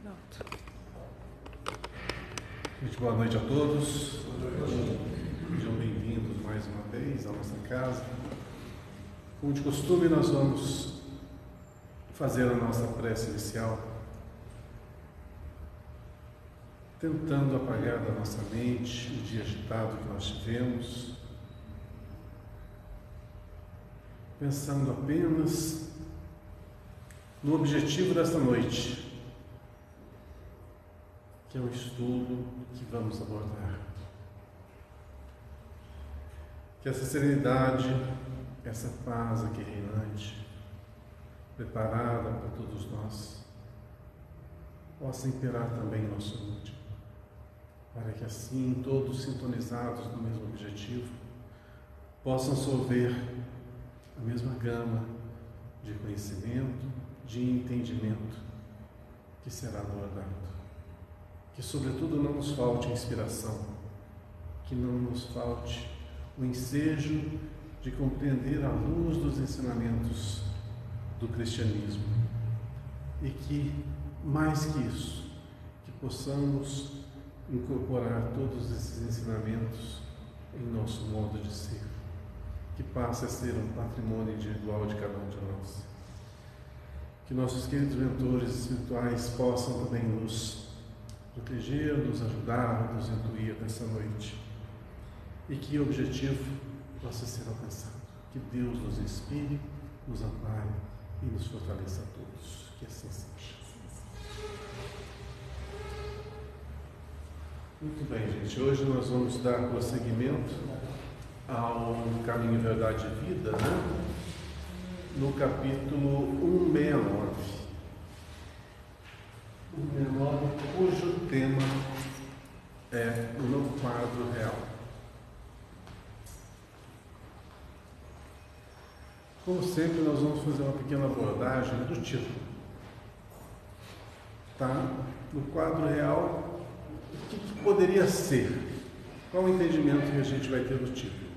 Pronto. Gente, boa noite a todos. Sejam bem-vindos mais uma vez à nossa casa. Como de costume, nós vamos fazer a nossa prece inicial, tentando apagar da nossa mente o dia agitado que nós tivemos, pensando apenas no objetivo desta noite, que é o estudo que vamos abordar. Que essa serenidade, essa paz aqui reinante, preparada para todos nós, possa imperar também em nosso íntimo, para que assim, todos sintonizados no mesmo objetivo, possam sorver a mesma gama de conhecimento, de entendimento que será abordado. Que, sobretudo, não nos falte inspiração, que não nos falte o ensejo de compreender a luz dos ensinamentos do cristianismo e que, mais que isso, que possamos incorporar todos esses ensinamentos em nosso modo de ser, que passe a ser um patrimônio individual de cada um de nós. Que nossos queridos mentores espirituais possam também nos proteger, nos ajudar, nos intuir nessa noite. E que o objetivo possa ser alcançado. Que Deus nos inspire, nos ampare e nos fortaleça a todos. Que assim seja. Muito bem, gente. Hoje nós vamos dar prosseguimento ao Caminho, Verdade e Vida, né? No capítulo 169. 169, cujo tema é o novo quadro real. Como sempre, nós vamos fazer uma pequena abordagem do título. Tá? No quadro real, o que poderia ser? Qual o entendimento que a gente vai ter do título?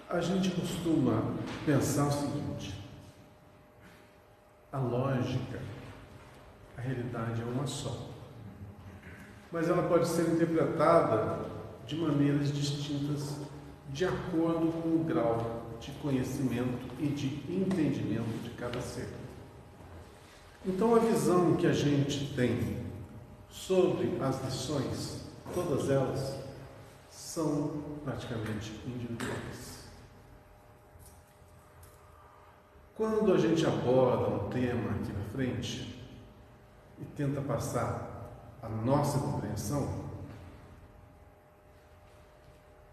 A gente costuma pensar o seguinte: a lógica, a realidade é uma só, mas ela pode ser interpretada de maneiras distintas de acordo com o grau de conhecimento e de entendimento de cada ser. Então, a visão que a gente tem sobre as lições, todas elas são praticamente individuais. Quando a gente aborda um tema aqui na frente e tenta passar a nossa compreensão,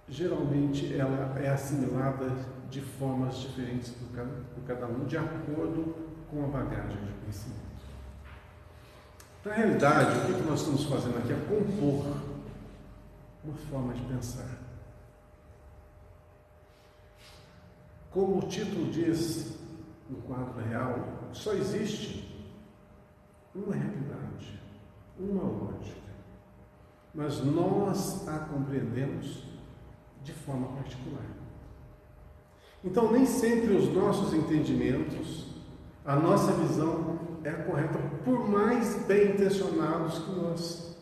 geralmente ela é assimilada de formas diferentes por cada um, de acordo com a bagagem de conhecimento. Na realidade, o que nós estamos fazendo aqui é compor uma forma de pensar. Como o título diz, no quadro real, só existe uma realidade, uma lógica, mas nós a compreendemos de forma particular. Então, nem sempre os nossos entendimentos, a nossa visão é a correta, por mais bem intencionados que nós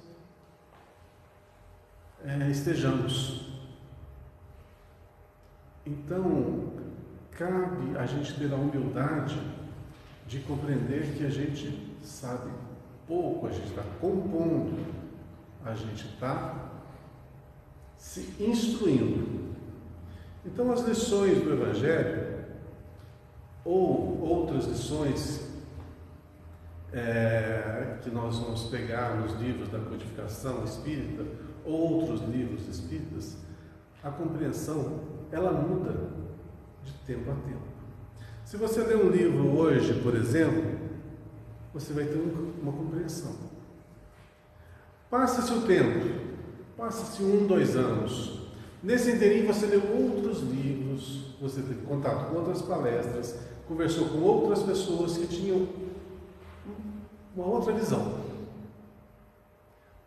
estejamos. Então, cabe a gente ter a humildade de compreender que a gente sabe pouco, a gente está compondo, a gente está se instruindo. Então, as lições do Evangelho, ou outras lições que nós vamos pegar nos livros da codificação espírita, outros livros espíritas, a compreensão, ela muda de tempo a tempo. Se você ler um livro hoje, por exemplo, você vai ter uma compreensão. Passa-se o tempo, passa-se 1, 2 anos. Nesse interim você leu outros livros, você teve contato com outras palestras, conversou com outras pessoas que tinham uma outra visão.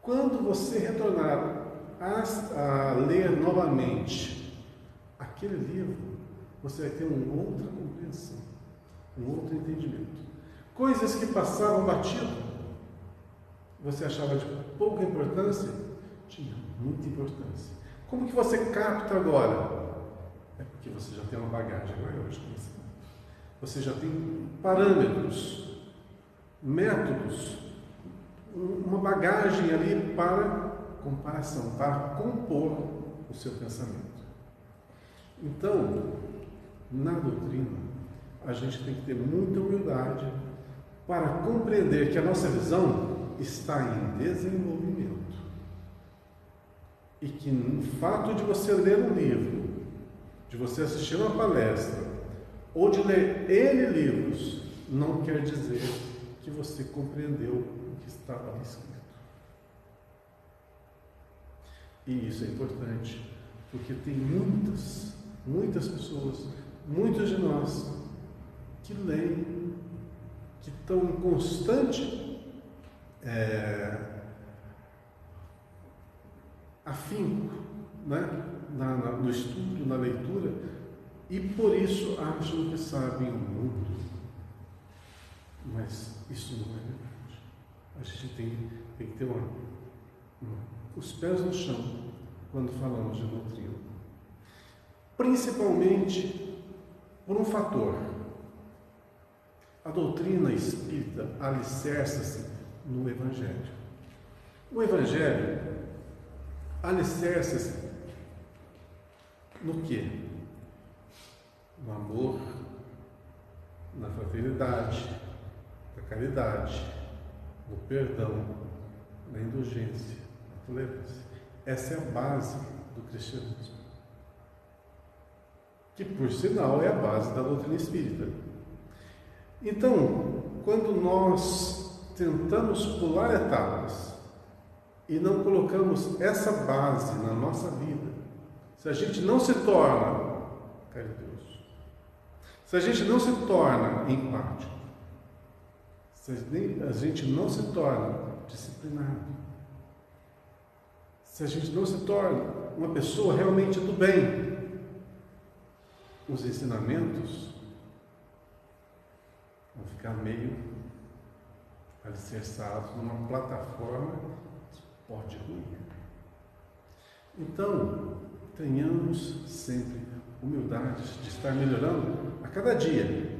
Quando você retornar a ler novamente aquele livro, você vai ter uma outra compreensão, um outro entendimento. Coisas que passavam batido, você achava de pouca importância, tinha muita importância. Como que você capta agora? É porque você já tem uma bagagem maior de conhecimento. Você já tem parâmetros, métodos, uma bagagem ali para comparação, para compor o seu pensamento. Então, na doutrina, a gente tem que ter muita humildade para compreender que a nossa visão está em desenvolvimento. E que o fato de você ler um livro, de você assistir uma palestra, ou de ler N livros, não quer dizer que você compreendeu o que estava ali escrito. E isso é importante, porque tem muitas pessoas, muitos de nós, que leem, que estão em constante afinco, né? No estudo, na leitura, e por isso acham que sabem o mundo. Mas isso não é verdade. A gente tem que ter os pés no chão quando falamos de doutrina. Principalmente por um fator. A doutrina espírita alicerça-se no Evangelho. O Evangelho alicerça-se no quê? No amor, na fraternidade, na caridade, no perdão, na indulgência, na tolerância. Essa é a base do cristianismo, que por sinal é a base da doutrina espírita. Então, quando nós tentamos pular etapas e não colocamos essa base na nossa vida, se a gente não se torna caridoso, se a gente não se torna empático, se a gente não se torna disciplinado, se a gente não se torna uma pessoa realmente do bem, os ensinamentos vão ficar meio alicerçados numa plataforma que pode ruir. Então, tenhamos sempre humildade de estar melhorando a cada dia.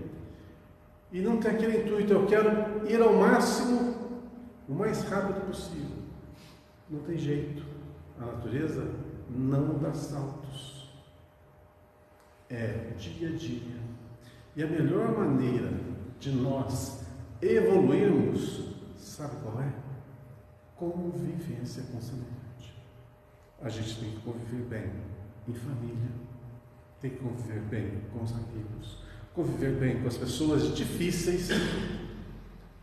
E não ter aquele intuito, eu quero ir ao máximo, o mais rápido possível. Não tem jeito. A natureza não dá saltos. É dia a dia. E a melhor maneira de nós evoluirmos, sabe qual é? Convivência com o semelhante. A gente tem que conviver bem em família, tem que conviver bem com os amigos, conviver bem com as pessoas difíceis.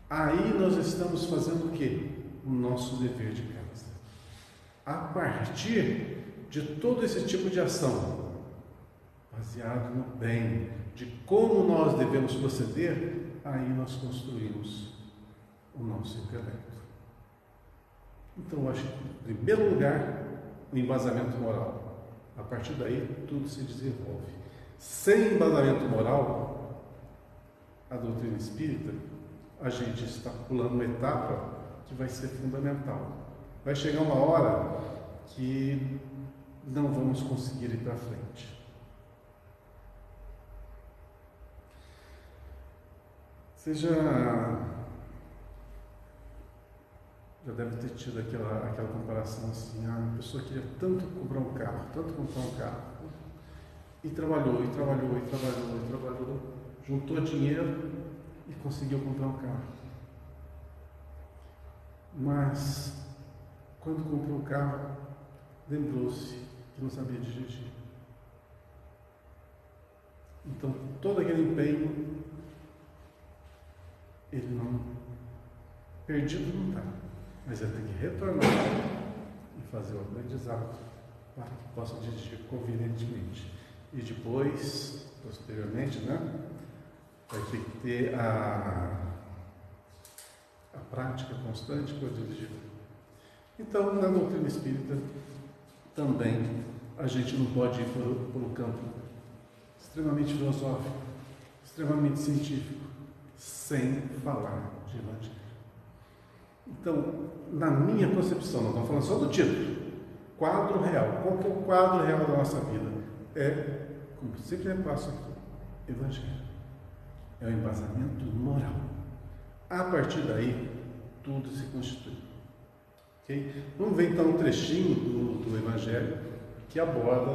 Aí nós estamos fazendo o quê? O nosso dever de casa. A partir de todo esse tipo de ação, baseado no bem, de como nós devemos proceder, aí nós construímos o nosso intelecto. Então, eu acho que, em primeiro lugar, o embasamento moral. A partir daí, tudo se desenvolve. Sem embasamento moral, a doutrina espírita, a gente está pulando uma etapa que vai ser fundamental. Vai chegar uma hora que não vamos conseguir ir para frente. Você já deve ter tido aquela comparação assim, a pessoa queria tanto comprar um carro, e trabalhou, juntou dinheiro e conseguiu comprar um carro. Mas, quando comprou o carro, lembrou-se que não sabia dirigir. Então, todo aquele empenho, ele não, perdido não está, mas ele tem que retornar e fazer o aprendizado para que possa dirigir convenientemente. E depois, posteriormente, vai ter que ter a prática constante para dirigir. Então, na doutrina espírita, também a gente não pode ir por um campo extremamente filosófico, extremamente científico, sem falar de Evangelho. Então, na minha concepção, nós estamos falando só do título, quadro real. Qual que é o quadro real da nossa vida? É, como sempre eu passo aqui, Evangelho. É o embasamento moral. A partir daí, tudo se constitui. Okay? Vamos ver então um trechinho do Evangelho que aborda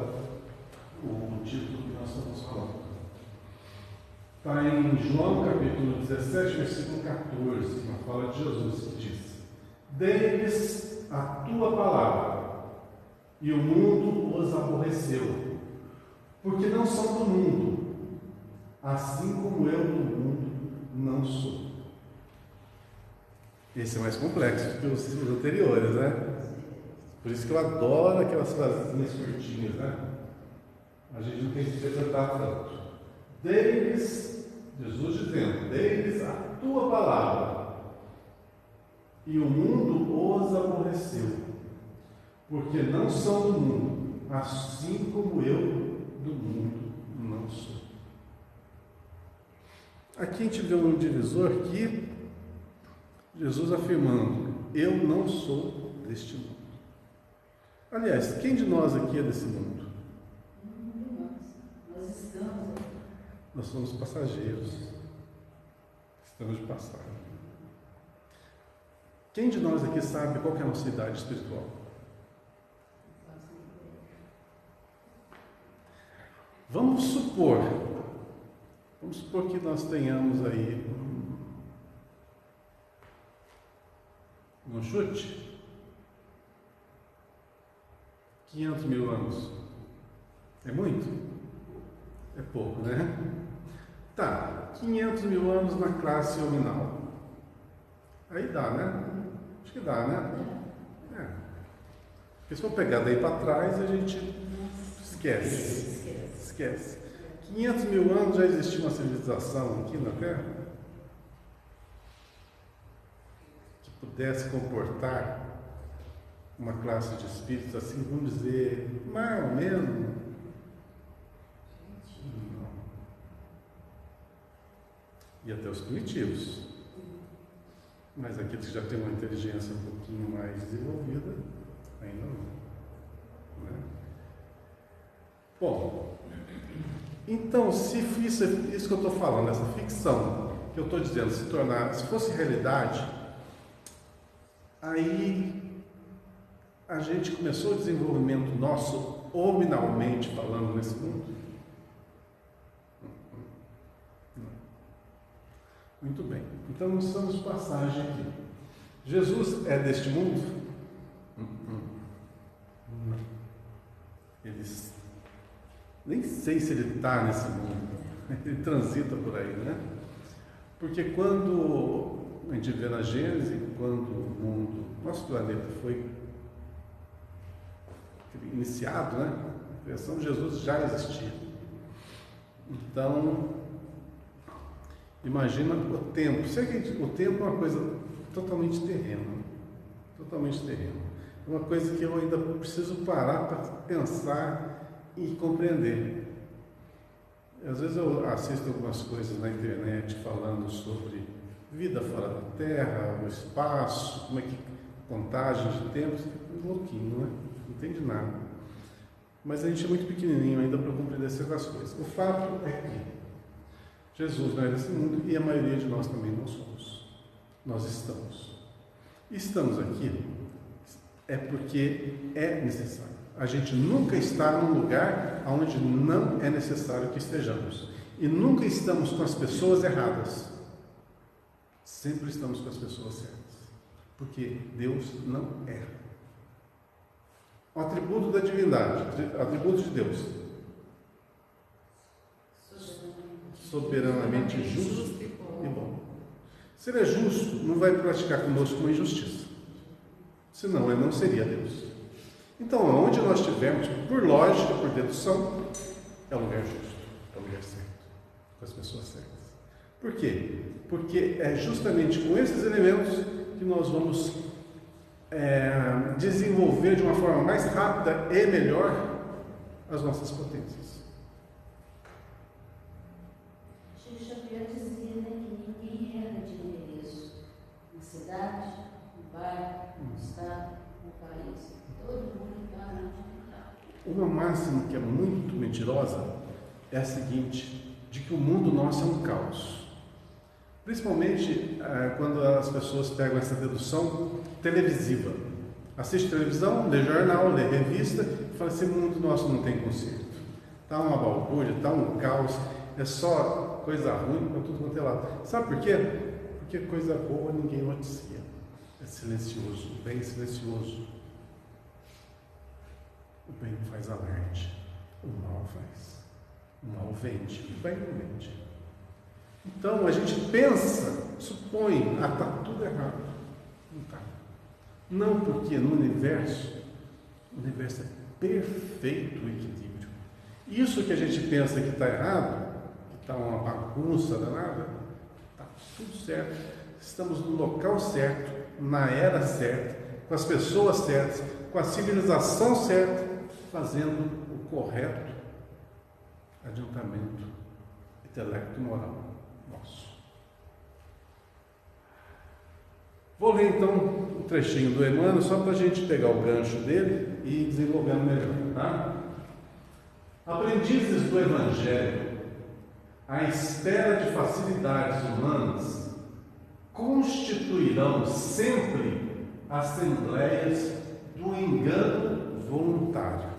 o título que nós estamos falando. Está em João capítulo 17, versículo 14, uma fala de Jesus que diz: dei-lhes a tua palavra, e o mundo os aborreceu, porque não são do mundo, assim como eu do mundo não sou. Esse é mais complexo que os anteriores, né? Por isso que eu adoro aquelas frases curtinhas, né? A gente não tem que interpretar tanto. Dei-lhes, Jesus dizendo, dei-lhes a tua palavra, e o mundo os aborreceu, porque não são do mundo, assim como eu do mundo não sou. Aqui a gente vê um divisor que Jesus afirmando, eu não sou deste mundo. Aliás, quem de nós aqui é desse mundo? Nós estamos. Nós somos passageiros. Estamos de passagem. Quem de nós aqui sabe qual que é a nossa idade espiritual? Vamos supor que nós tenhamos aí um chute, 500 mil anos. É muito? É pouco, né? Tá, 500 mil anos na classe nominal. Aí dá, né? Acho que dá, né? É. Porque se for pegar daí para trás, a gente esquece. 500 mil anos já existia uma civilização aqui na Terra que pudesse comportar uma classe de espíritos assim, vamos dizer, mais ou menos. Não. E até os primitivos. Mas aqueles que já têm uma inteligência um pouquinho mais desenvolvida, ainda não. Né? Bom, então, se isso que eu estou falando, essa ficção que eu estou dizendo, se fosse realidade, aí a gente começou o desenvolvimento nosso, nominalmente falando, nesse mundo? Não. Muito bem. Então, nós estamos de passagem aqui. Jesus é deste mundo? Não. Nem sei se ele está nesse mundo. Ele transita por aí, né? Porque quando a gente vê na Gênesis, quando o mundo, nosso planeta foi iniciado, né? A criação de Jesus já existia. Então, imagina o tempo. O tempo é uma coisa totalmente terrena. Totalmente terrena. É uma coisa que eu ainda preciso parar para pensar e compreender. Às vezes eu assisto algumas coisas na internet falando sobre vida fora da Terra, o espaço, como é que contagem de tempos, é louquinho, né? Não entende nada. Mas a gente é muito pequenininho ainda para compreender certas coisas. O fato é que Jesus não é desse mundo e a maioria de nós também não somos. Nós estamos. E estamos aqui é porque é necessário. A gente nunca está num lugar onde não é necessário que estejamos. E nunca estamos com as pessoas erradas. Sempre estamos com as pessoas certas. Porque Deus não erra. O atributo da divindade, o atributo de Deus. Soberanamente justo e bom. Se ele é justo, não vai praticar conosco uma injustiça. Senão ele não seria Deus. Então, onde nós estivermos, por lógica, por dedução, é o lugar justo, é o lugar certo, com as pessoas certas. Por quê? Porque é justamente com esses elementos que nós vamos desenvolver de uma forma mais rápida e melhor as nossas potências. Chico Xavier dizia, né, que ninguém máxima que é muito mentirosa é a seguinte, de que o mundo nosso é um caos. Principalmente quando as pessoas pegam essa dedução televisiva. Assiste televisão, lê jornal, lê revista e fala, esse mundo nosso não tem conserto. Está uma balbúrdia, está um caos, é só coisa ruim para tudo quanto é lado. Sabe por quê? Porque coisa boa ninguém noticia. É silencioso, o bem é silencioso. O bem faz alarde, o mal faz. O mal vende, o bem não vende. Então a gente pensa, supõe, está tudo errado. Não está. Não, porque no universo, o universo é perfeito o equilíbrio. Isso que a gente pensa que está errado, que está uma bagunça danada, está tudo certo. Estamos no local certo, na era certa, com as pessoas certas, com a civilização certa, fazendo o correto adiantamento intelecto-moral nosso. Vou ler então um trechinho do Emmanuel, só para a gente pegar o gancho dele e ir desenvolvendo melhor, tá? Aprendizes do Evangelho, à espera de facilidades humanas, constituirão sempre assembleias do engano voluntário.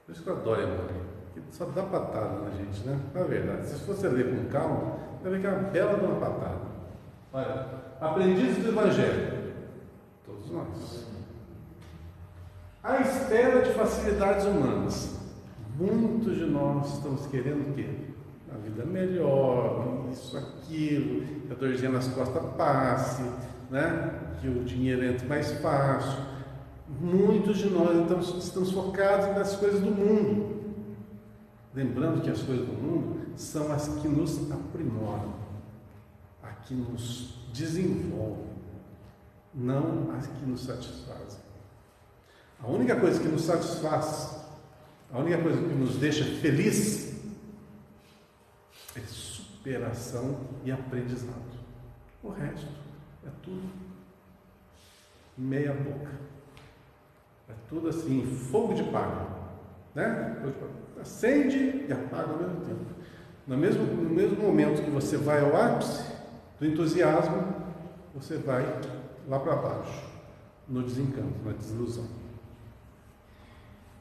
Por isso que eu adoro Emmanuel, porque só dá patada na gente, né? Na verdade, se você ler com calma, vai ver que é uma bela de uma patada. Olha, aprendizes do Evangelho, todos nós, à espera de facilidades humanas. Muitos de nós estamos querendo o quê? A vida melhor, isso, aquilo, que a dorzinha nas costas passe, né? Que o dinheiro entre mais fácil. Muitos de nós estamos focados nas coisas do mundo. Lembrando que as coisas do mundo são as que nos aprimoram, as que nos desenvolvem, não as que nos satisfazem. A única coisa que nos satisfaz, a única coisa que nos deixa feliz é superação e aprendizado. O resto é tudo meia boca. É tudo assim, fogo de palha, né? Acende e apaga ao mesmo tempo. No mesmo momento que você vai ao ápice do entusiasmo, você vai lá para baixo, no desencanto, na desilusão.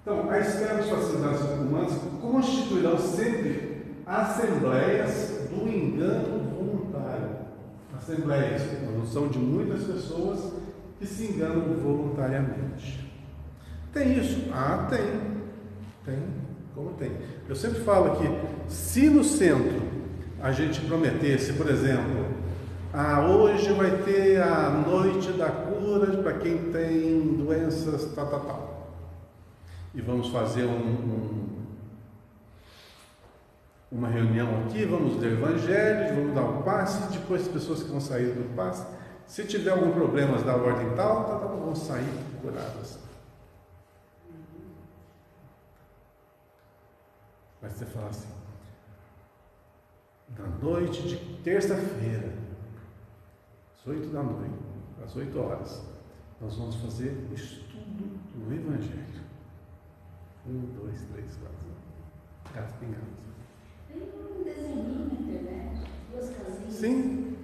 Então, a espera das facilidades humanas constituirão sempre assembleias do engano voluntário. Assembleias, a noção de muitas pessoas que se enganam voluntariamente. Tem isso? Ah, tem. Tem. Como tem? Eu sempre falo que se no centro a gente prometesse, por exemplo, hoje vai ter a noite da cura para quem tem doenças tal. E vamos fazer uma reunião aqui, vamos ler o Evangelho, vamos dar um passe, depois as pessoas que vão sair do passe, se tiver algum problema da ordem tal, vão sair curadas. Mas você fala assim, na noite de terça-feira, às 8 da noite, às 8 horas, nós vamos fazer o estudo do Evangelho. 1, 2, 3, 4. Gato pingado. Tem um desenho na internet, 2 casinhas. Sim.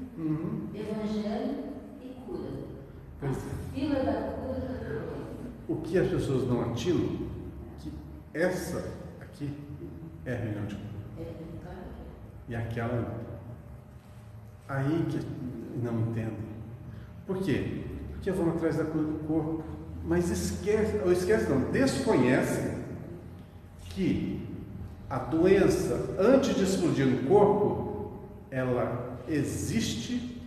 Evangelho e cura. Pois é. Fila da cura. O que as pessoas não atinam, que essa aqui é a reunião de cura. E aquela não. Aí que não entendem. Por quê? Porque vão atrás da cura do corpo. Mas desconhecem que a doença, antes de explodir no corpo, ela existe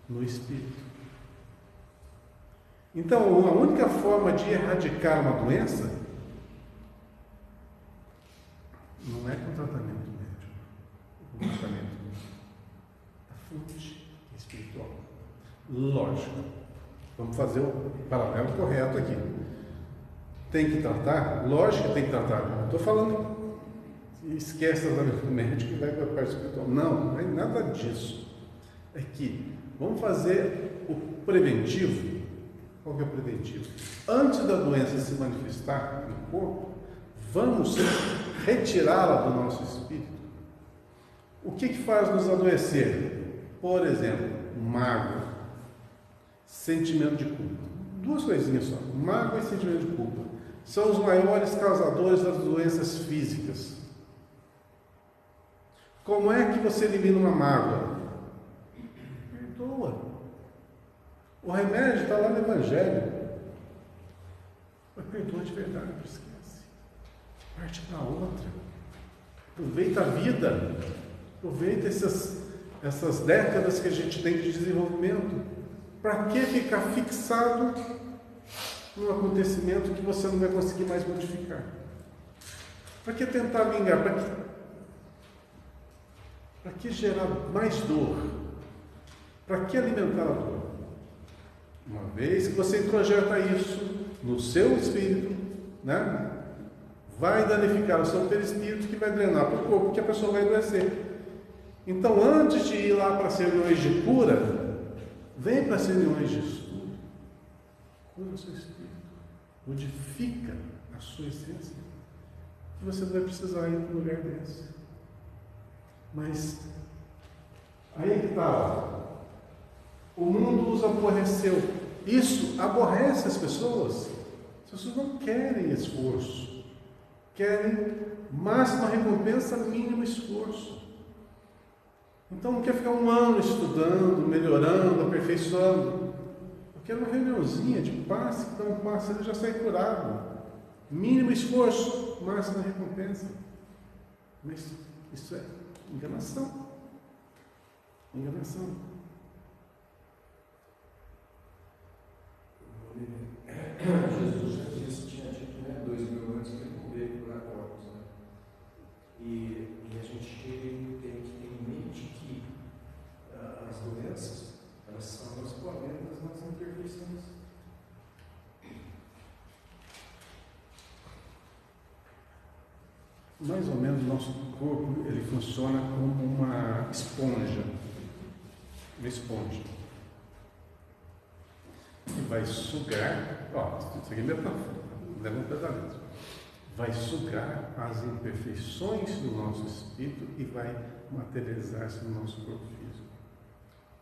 no espírito. Então, a única forma de erradicar uma doença não é com tratamento médico, com tratamento da fonte espiritual. Lógico, vamos fazer o paralelo correto aqui. Tem que tratar? Lógico que tem que tratar. Não estou falando, esquece o tratamento médico e vai para a parte espiritual. Não é nada disso. É que vamos fazer o preventivo. Qual que é o preventivo? Antes da doença se manifestar no corpo, vamos retirá-la do nosso espírito. O que faz nos adoecer? Por exemplo, mágoa, sentimento de culpa. Duas coisinhas só, mágoa e sentimento de culpa. São os maiores causadores das doenças físicas. Como é que você elimina uma mágoa? Perdoa. O remédio está lá no Evangelho. Mas perdoa de verdade, não esquece. Parte para outra. Aproveita a vida. Aproveita essas décadas que a gente tem de desenvolvimento. Para que ficar fixado num acontecimento que você não vai conseguir mais modificar? Para que tentar vingar? Para que gerar mais dor? Para que alimentar a dor? Uma vez que você introjeta isso no seu espírito, né? Vai danificar o seu perispírito, que vai drenar para o corpo, que a pessoa vai adoecer. Então, antes de ir lá para as reuniões de cura, vem para as reuniões de estudo, cura o seu espírito, modifica a sua essência, que você não vai precisar ir para um lugar desse. Mas aí é que está, o mundo os aborreceu. Isso aborrece as pessoas. As pessoas não querem esforço, querem máxima recompensa, mínimo esforço. Então não quer ficar um ano estudando, melhorando, aperfeiçoando. Eu quero uma reuniãozinha de passe, que dá um passe, ele já sai curado. Mínimo esforço, máxima recompensa. Mas isso é enganação. Enganação. Jesus já disse, tinha dito, 2000 anos que ele veio curar corpos, né? E a gente tem que ter em mente que as doenças, elas são as coletas das imperfeições. Mais ou menos o nosso corpo, ele funciona como uma esponja. Uma esponja. E vai sugar, isso aqui é metáfora, leva um pedaço. Vai sugar as imperfeições do nosso espírito e vai materializar-se no nosso corpo físico.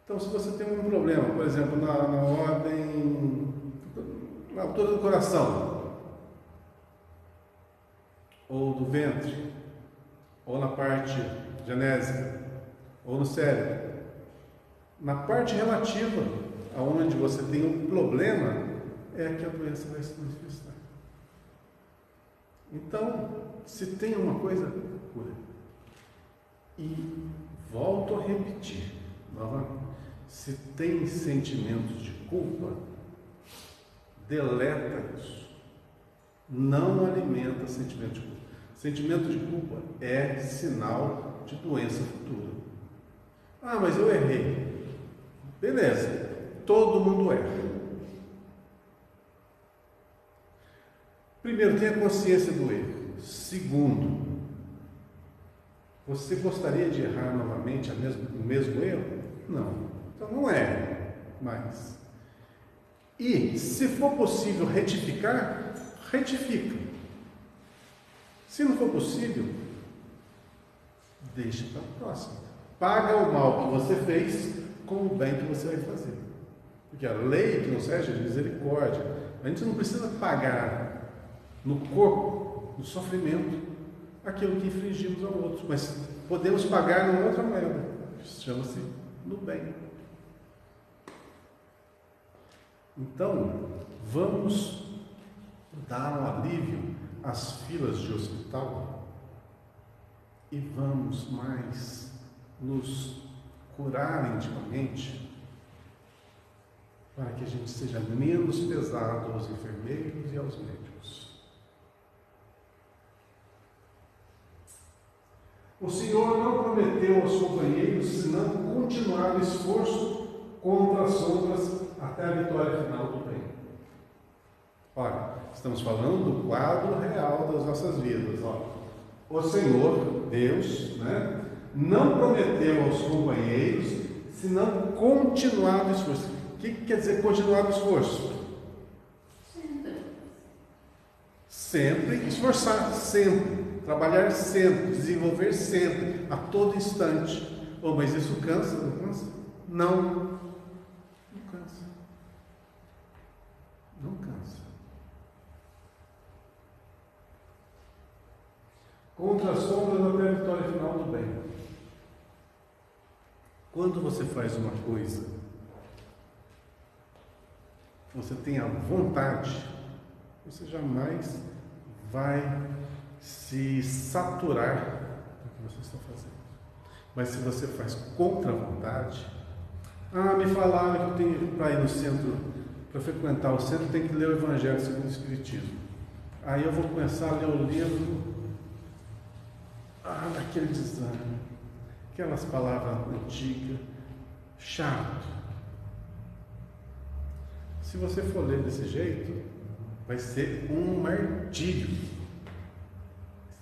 Então, se você tem um problema, por exemplo, na altura do coração, ou do ventre, ou na parte genésica, ou no cérebro, na parte relativa, aonde você tem um problema, é que a doença vai se manifestar. Então, se tem uma coisa, cura. E volto a repetir, novamente, se tem sentimentos de culpa, deleta isso. Não alimenta sentimento de culpa. Sentimento de culpa é sinal de doença futura. Ah, mas eu errei. Beleza, todo mundo erra. Primeiro, tenha consciência do erro. Segundo, você gostaria de errar novamente o mesmo erro? Não. Então não erre mais. E, se for possível retificar, retifica. Se não for possível, deixa para a próxima. Paga o mal que você fez com o bem que você vai fazer. Porque a lei que nos rege é de misericórdia. A gente não precisa pagar no corpo, no sofrimento, aquilo que infringimos ao outro, mas podemos pagar numa outra moeda. Chama-se no bem. Então, vamos dar um alívio às filas de hospital e vamos mais nos curar intimamente para que a gente seja menos pesado aos enfermeiros e aos médicos. O Senhor não prometeu aos companheiros senão continuar o esforço contra as sombras até a vitória final do bem. Olha, estamos falando do quadro real das nossas vidas. Olha, o Senhor, Deus, não prometeu aos companheiros senão continuar o esforço. O que quer dizer continuar o esforço? Sempre, esforçar sempre, trabalhar sempre, desenvolver sempre, a todo instante. Oh, mas isso cansa, não cansa? Não cansa. Não cansa. Contra a sombra da vitória final do bem. Quando você faz uma coisa, você tem a vontade, você jamais vai se saturar do que você está fazendo. Mas se você faz contra a vontade, me falaram que eu tenho para ir no centro, para frequentar o centro, tem que ler o Evangelho segundo o Espiritismo. Aí eu vou começar a ler o livro, naquele desânimo, aquelas palavras antigas, chato. Se você for ler desse jeito, vai ser um martírio.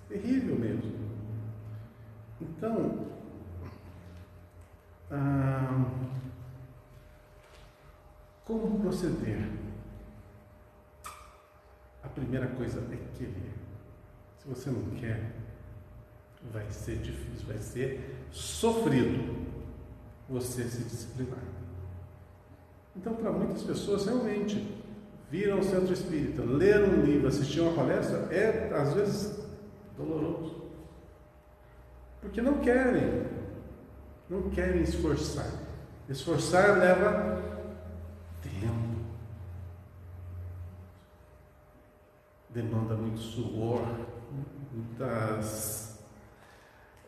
Terrível mesmo. Então, como proceder? A primeira coisa é querer. Se você não quer, vai ser difícil, vai ser sofrido você se disciplinar. Então, para muitas pessoas, realmente, vir ao centro espírita, ler um livro, assistir uma palestra, é, às vezes, doloroso. Porque não querem esforçar. Esforçar leva tempo, demanda muito suor, muitas.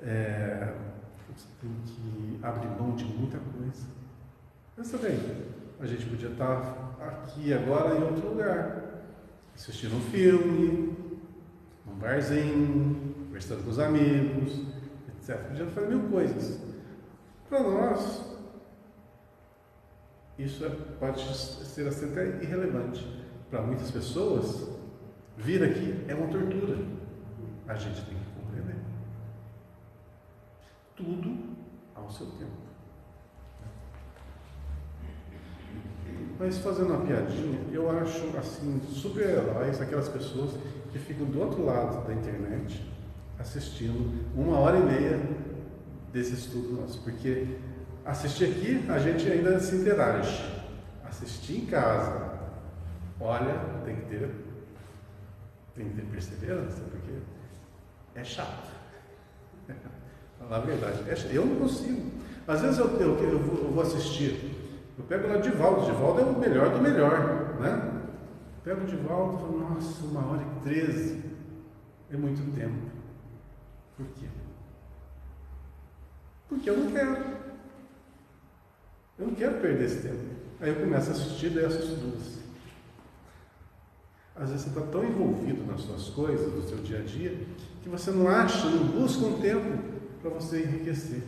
Você tem que abrir mão de muita coisa. Pensa bem, a gente podia estar aqui agora em outro lugar, assistindo um filme, num barzinho, conversando com os amigos, etc. Podia fazer mil coisas. Para nós, isso pode ser até irrelevante. Para muitas pessoas, vir aqui é uma tortura. A gente tem que compreender. Tudo ao seu tempo. Mas fazendo uma piadinha, eu acho assim, super-heróis aquelas pessoas que ficam do outro lado da internet assistindo 1h30 desse estudo nosso, porque assistir aqui a gente ainda se interage. Assistir em casa, olha, tem que ter perseverança, porque é chato. Falar a verdade, eu não consigo. Às vezes eu vou assistir. Eu pego lá Divaldo é o melhor do melhor, né? Pego Divaldo e falo, nossa, 1h13 é muito tempo. Por quê? Porque eu não quero. Eu não quero perder esse tempo. Aí eu começo a assistir, daí assisto 2. Às vezes você está tão envolvido nas suas coisas, no seu dia a dia, que você não busca um tempo para você enriquecer.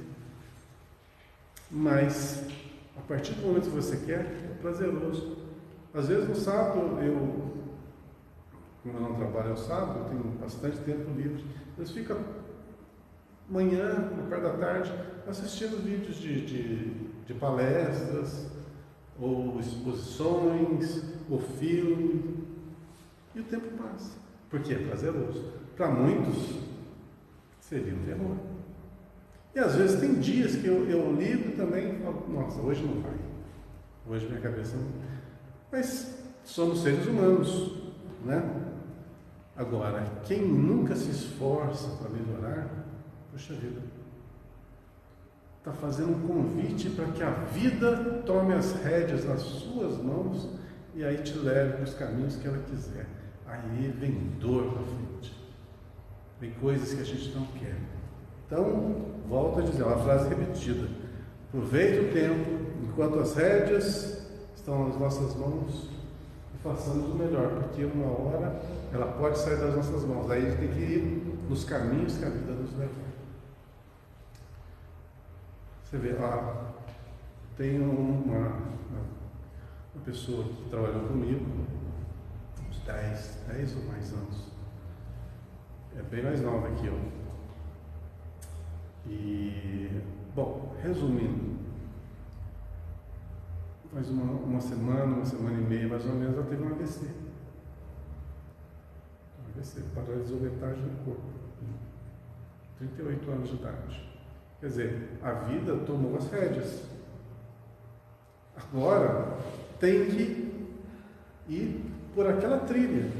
Mas a partir do momento que você quer, é prazeroso. Às vezes no sábado, como eu não trabalho ao sábado, eu tenho bastante tempo livre. Eu fico amanhã, na parte da tarde, assistindo vídeos de palestras, ou exposições, ou filme, e o tempo passa. Porque é prazeroso. Para muitos, seria um terror. E às vezes tem dias que eu ligo também e falo, nossa, hoje não vai. Hoje minha cabeça não. Mas somos seres humanos, né? Agora, quem nunca se esforça para melhorar, poxa vida, está fazendo um convite para que a vida tome as rédeas nas suas mãos e aí te leve para os caminhos que ela quiser. Aí vem dor para frente, vem coisas que a gente não quer. Então, volto a dizer, uma frase repetida: aproveite o tempo enquanto as rédeas estão nas nossas mãos e façamos o melhor, porque uma hora ela pode sair das nossas mãos. Aí a gente tem que ir nos caminhos que a vida nos leva. Você vê, tem uma pessoa que trabalhou comigo uns 10 ou mais anos. É bem mais nova que eu. E, bom, resumindo, faz uma semana e meia mais ou menos, ela teve um AVC. AVC, paralisou metade do corpo, 38 anos de idade. Quer dizer, a vida tomou as rédeas. Agora tem que ir por aquela trilha.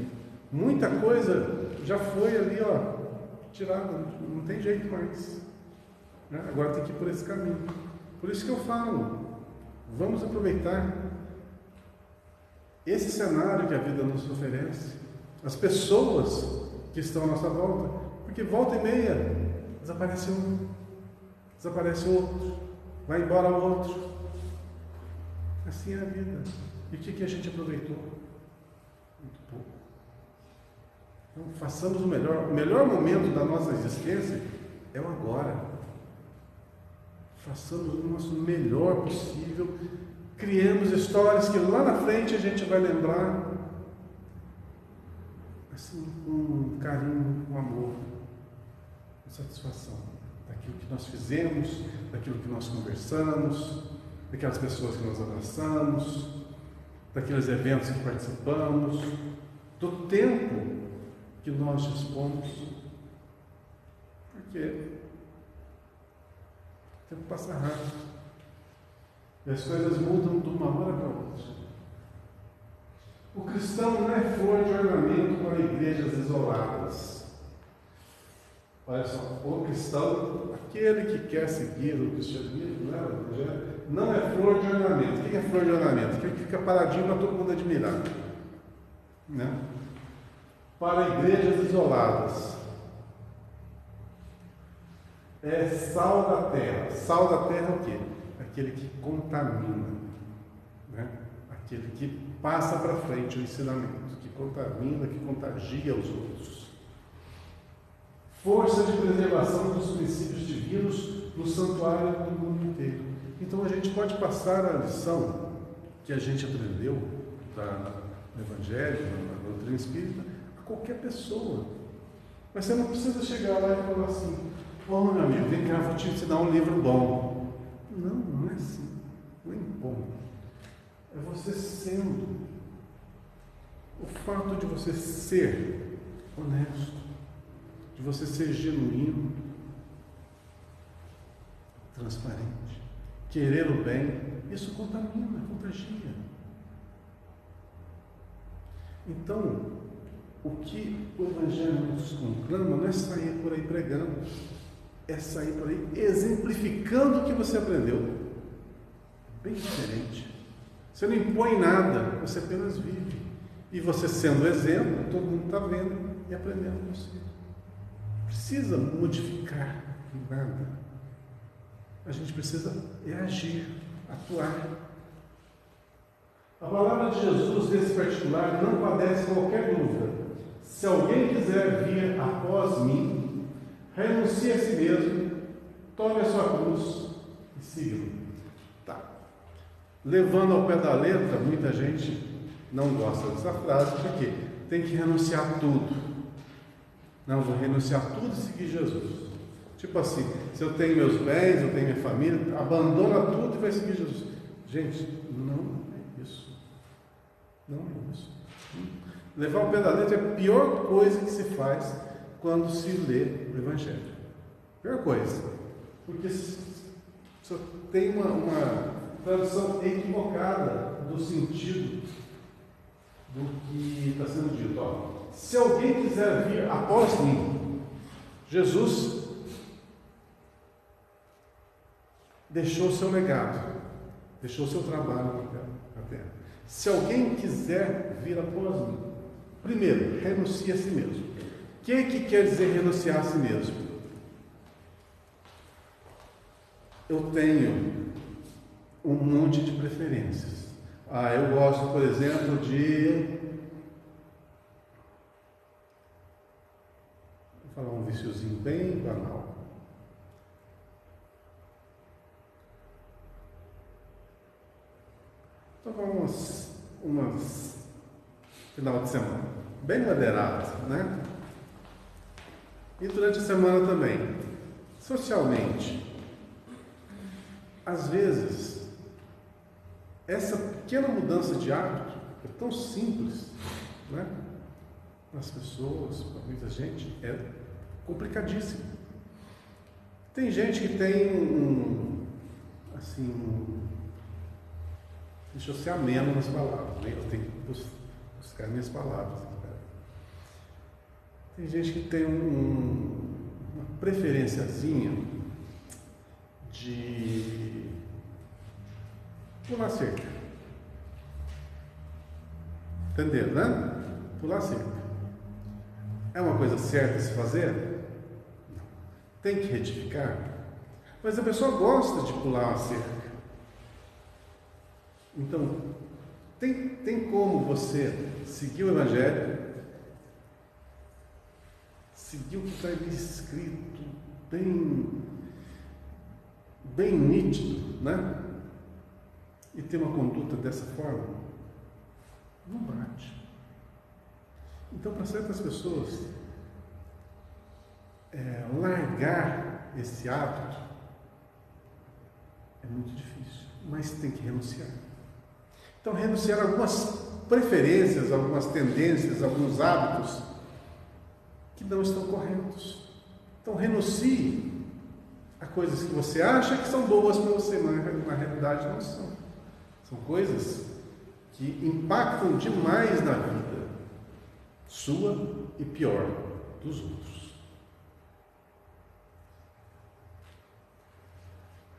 Muita coisa já foi ali, tirada, não tem jeito mais. Né? Agora tem que ir por esse caminho. Por isso que eu falo, vamos aproveitar esse cenário que a vida nos oferece, as pessoas que estão à nossa volta, porque volta e meia desaparece um, desaparece outro, vai embora outro. Assim é a vida. E o que a gente aproveitou? Muito pouco. Então, façamos o melhor. O melhor momento da nossa existência é o agora. Façamos o nosso melhor possível. Criemos histórias que lá na frente a gente vai lembrar, assim, com carinho, com amor, com satisfação daquilo que nós fizemos, daquilo que nós conversamos, daquelas pessoas que nós abraçamos, daqueles eventos que participamos, do tempo que nós dispomos, porque o tempo passa rápido e as coisas mudam de uma hora para outra. O cristão não é flor de ornamento para igrejas isoladas. Olha só, o cristão, aquele que quer seguir o cristianismo, não é flor de ornamento. O que é flor de ornamento? Aquele que fica paradinho para todo mundo admirar. Né? Para igrejas isoladas. É sal da terra. Sal da terra é o quê? Aquele que contamina. Né? Aquele que passa para frente o ensinamento, que contamina, que contagia os outros. Força de preservação dos princípios divinos no santuário do mundo inteiro. Então a gente pode passar a lição que a gente aprendeu no Evangelho, na doutrina espírita, a qualquer pessoa. Mas você não precisa chegar lá e falar assim: meu amigo, vem cá, vou te ensinar um livro bom. Não, não é assim. Não é bom. É você sendo. O fato de você ser honesto, de você ser genuíno, transparente, querer o bem, isso contamina, contagia. Então, o que o Evangelho nos conclama não é sair por aí pregando, é sair por aí exemplificando o que você aprendeu. Bem diferente. Você não impõe nada, você apenas vive. E você sendo exemplo, todo mundo está vendo e aprendendo com você. Precisa modificar nada. A gente precisa agir, atuar. A palavra de Jesus, nesse particular, não padece qualquer dúvida. Se alguém quiser vir após mim, renuncie a si mesmo, tome a sua cruz e siga-me. Tá. Levando ao pé da letra, muita gente não gosta dessa frase, porque tem que renunciar a tudo. Não, vou renunciar a tudo e seguir Jesus. Tipo assim, se eu tenho meus bens, eu tenho minha família, abandona tudo e vai seguir Jesus. Gente, não é isso. Não é isso. Levar ao pé da letra é a pior coisa que se faz quando se lê o Evangelho. Pior coisa. Porque só tem uma tradução equivocada do sentido do que está sendo dito. Se alguém quiser vir após mim, Jesus deixou o seu legado, deixou o seu trabalho na terra. Se alguém quiser vir após mim, primeiro, renuncie a si mesmo. O que quer dizer renunciar a si mesmo? Eu tenho um monte de preferências. Eu gosto, por exemplo, de... Vou falar um viciozinho bem banal. Tomar umas final de semana, bem moderado, né? E durante a semana também. Socialmente, às vezes, essa pequena mudança de hábito é tão simples, né? para as pessoas, para muita gente, é complicadíssimo. Tem gente que tem deixa eu ser ameno nas palavras, né? Eu tenho que buscar minhas palavras. Tem gente que tem uma preferenciazinha de pular cerca. Entendeu, né? Pular cerca. É uma coisa certa se fazer? Não. Tem que retificar. Mas a pessoa gosta de pular uma cerca. Então, tem como você seguir o Evangelho, seguir o que está ali escrito, bem nítido, né? E ter uma conduta dessa forma? Não bate. Então, para certas pessoas, largar esse hábito é muito difícil, mas tem que renunciar. Então, renunciar a algumas preferências, algumas tendências, alguns hábitos que não estão corretos. Então, renuncie a coisas que você acha que são boas para você, mas na realidade não são. São coisas que impactam demais na vida sua e pior, dos outros.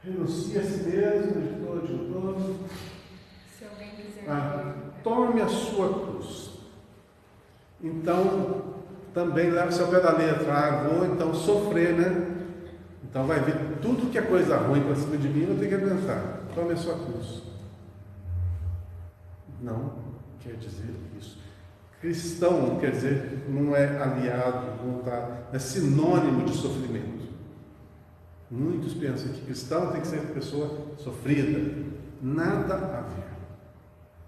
Renuncie a si mesmo, de todo. Se alguém quiser. Tome a sua cruz. Então, também leva o seu pé da letra. Vou então sofrer, né? Então vai vir tudo que é coisa ruim para cima de mim, eu tenho que aguentar. Tome a sua cruz. Não quer dizer isso. Cristão não quer dizer, não é aliado, é sinônimo de sofrimento. Muitos pensam que cristão tem que ser pessoa sofrida. Nada a ver.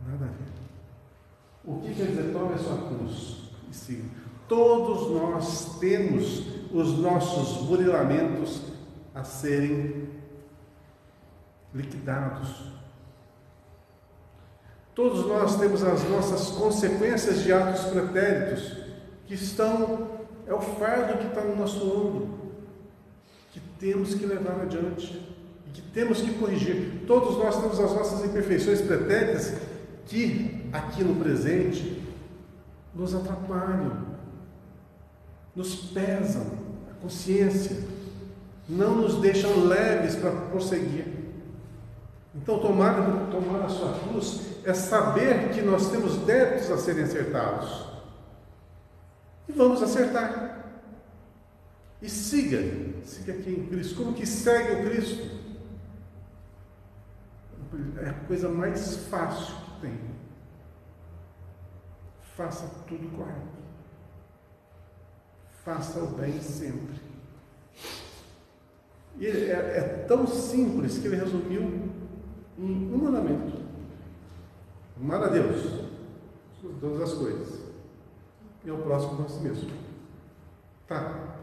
Nada a ver. O que quer dizer? Tome a sua cruz e siga. Todos nós temos os nossos burilamentos a serem liquidados. Todos nós temos as nossas consequências de atos pretéritos, que é o fardo que está no nosso ombro, que temos que levar adiante e que temos que corrigir. Todos nós temos as nossas imperfeições pretéritas que, aqui no presente, nos atrapalham, nos pesam a consciência, não nos deixam leves para prosseguir. Então, tomar a sua cruz é saber que nós temos débitos a serem acertados. E vamos acertar. E siga aqui em Cristo. Como que segue o Cristo? É a coisa mais fácil que tem. Faça tudo correto. Faça o bem sempre. E é tão simples que ele resumiu em um mandamento. Amar a Deus, todas as coisas, e ao próximo como a si mesmo. Tá.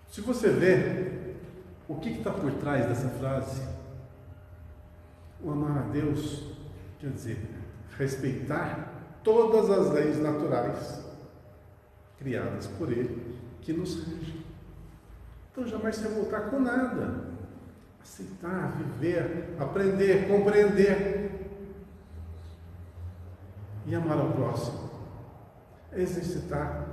Se você vê o que está por trás dessa frase, o amar a Deus quer dizer respeitar todas as leis naturais criadas por Ele, que nos regem. Então, jamais se revoltar com nada. Aceitar, viver, aprender, compreender. E amar ao próximo é exercitar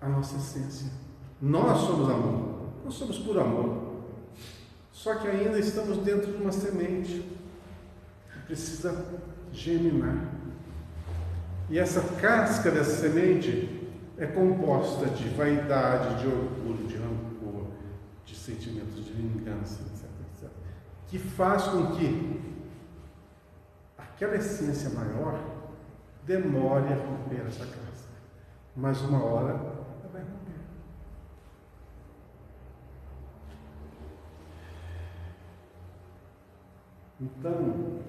a nossa essência. Nós somos amor. Nós somos por amor. Só que ainda estamos dentro de uma semente que precisa germinar. E essa casca dessa semente é composta de vaidade, de orgulho, de rancor, de sentimentos de vingança, etc. Que faz com que aquela essência maior demore a romper essa casca. Mas uma hora ela vai romper. Então,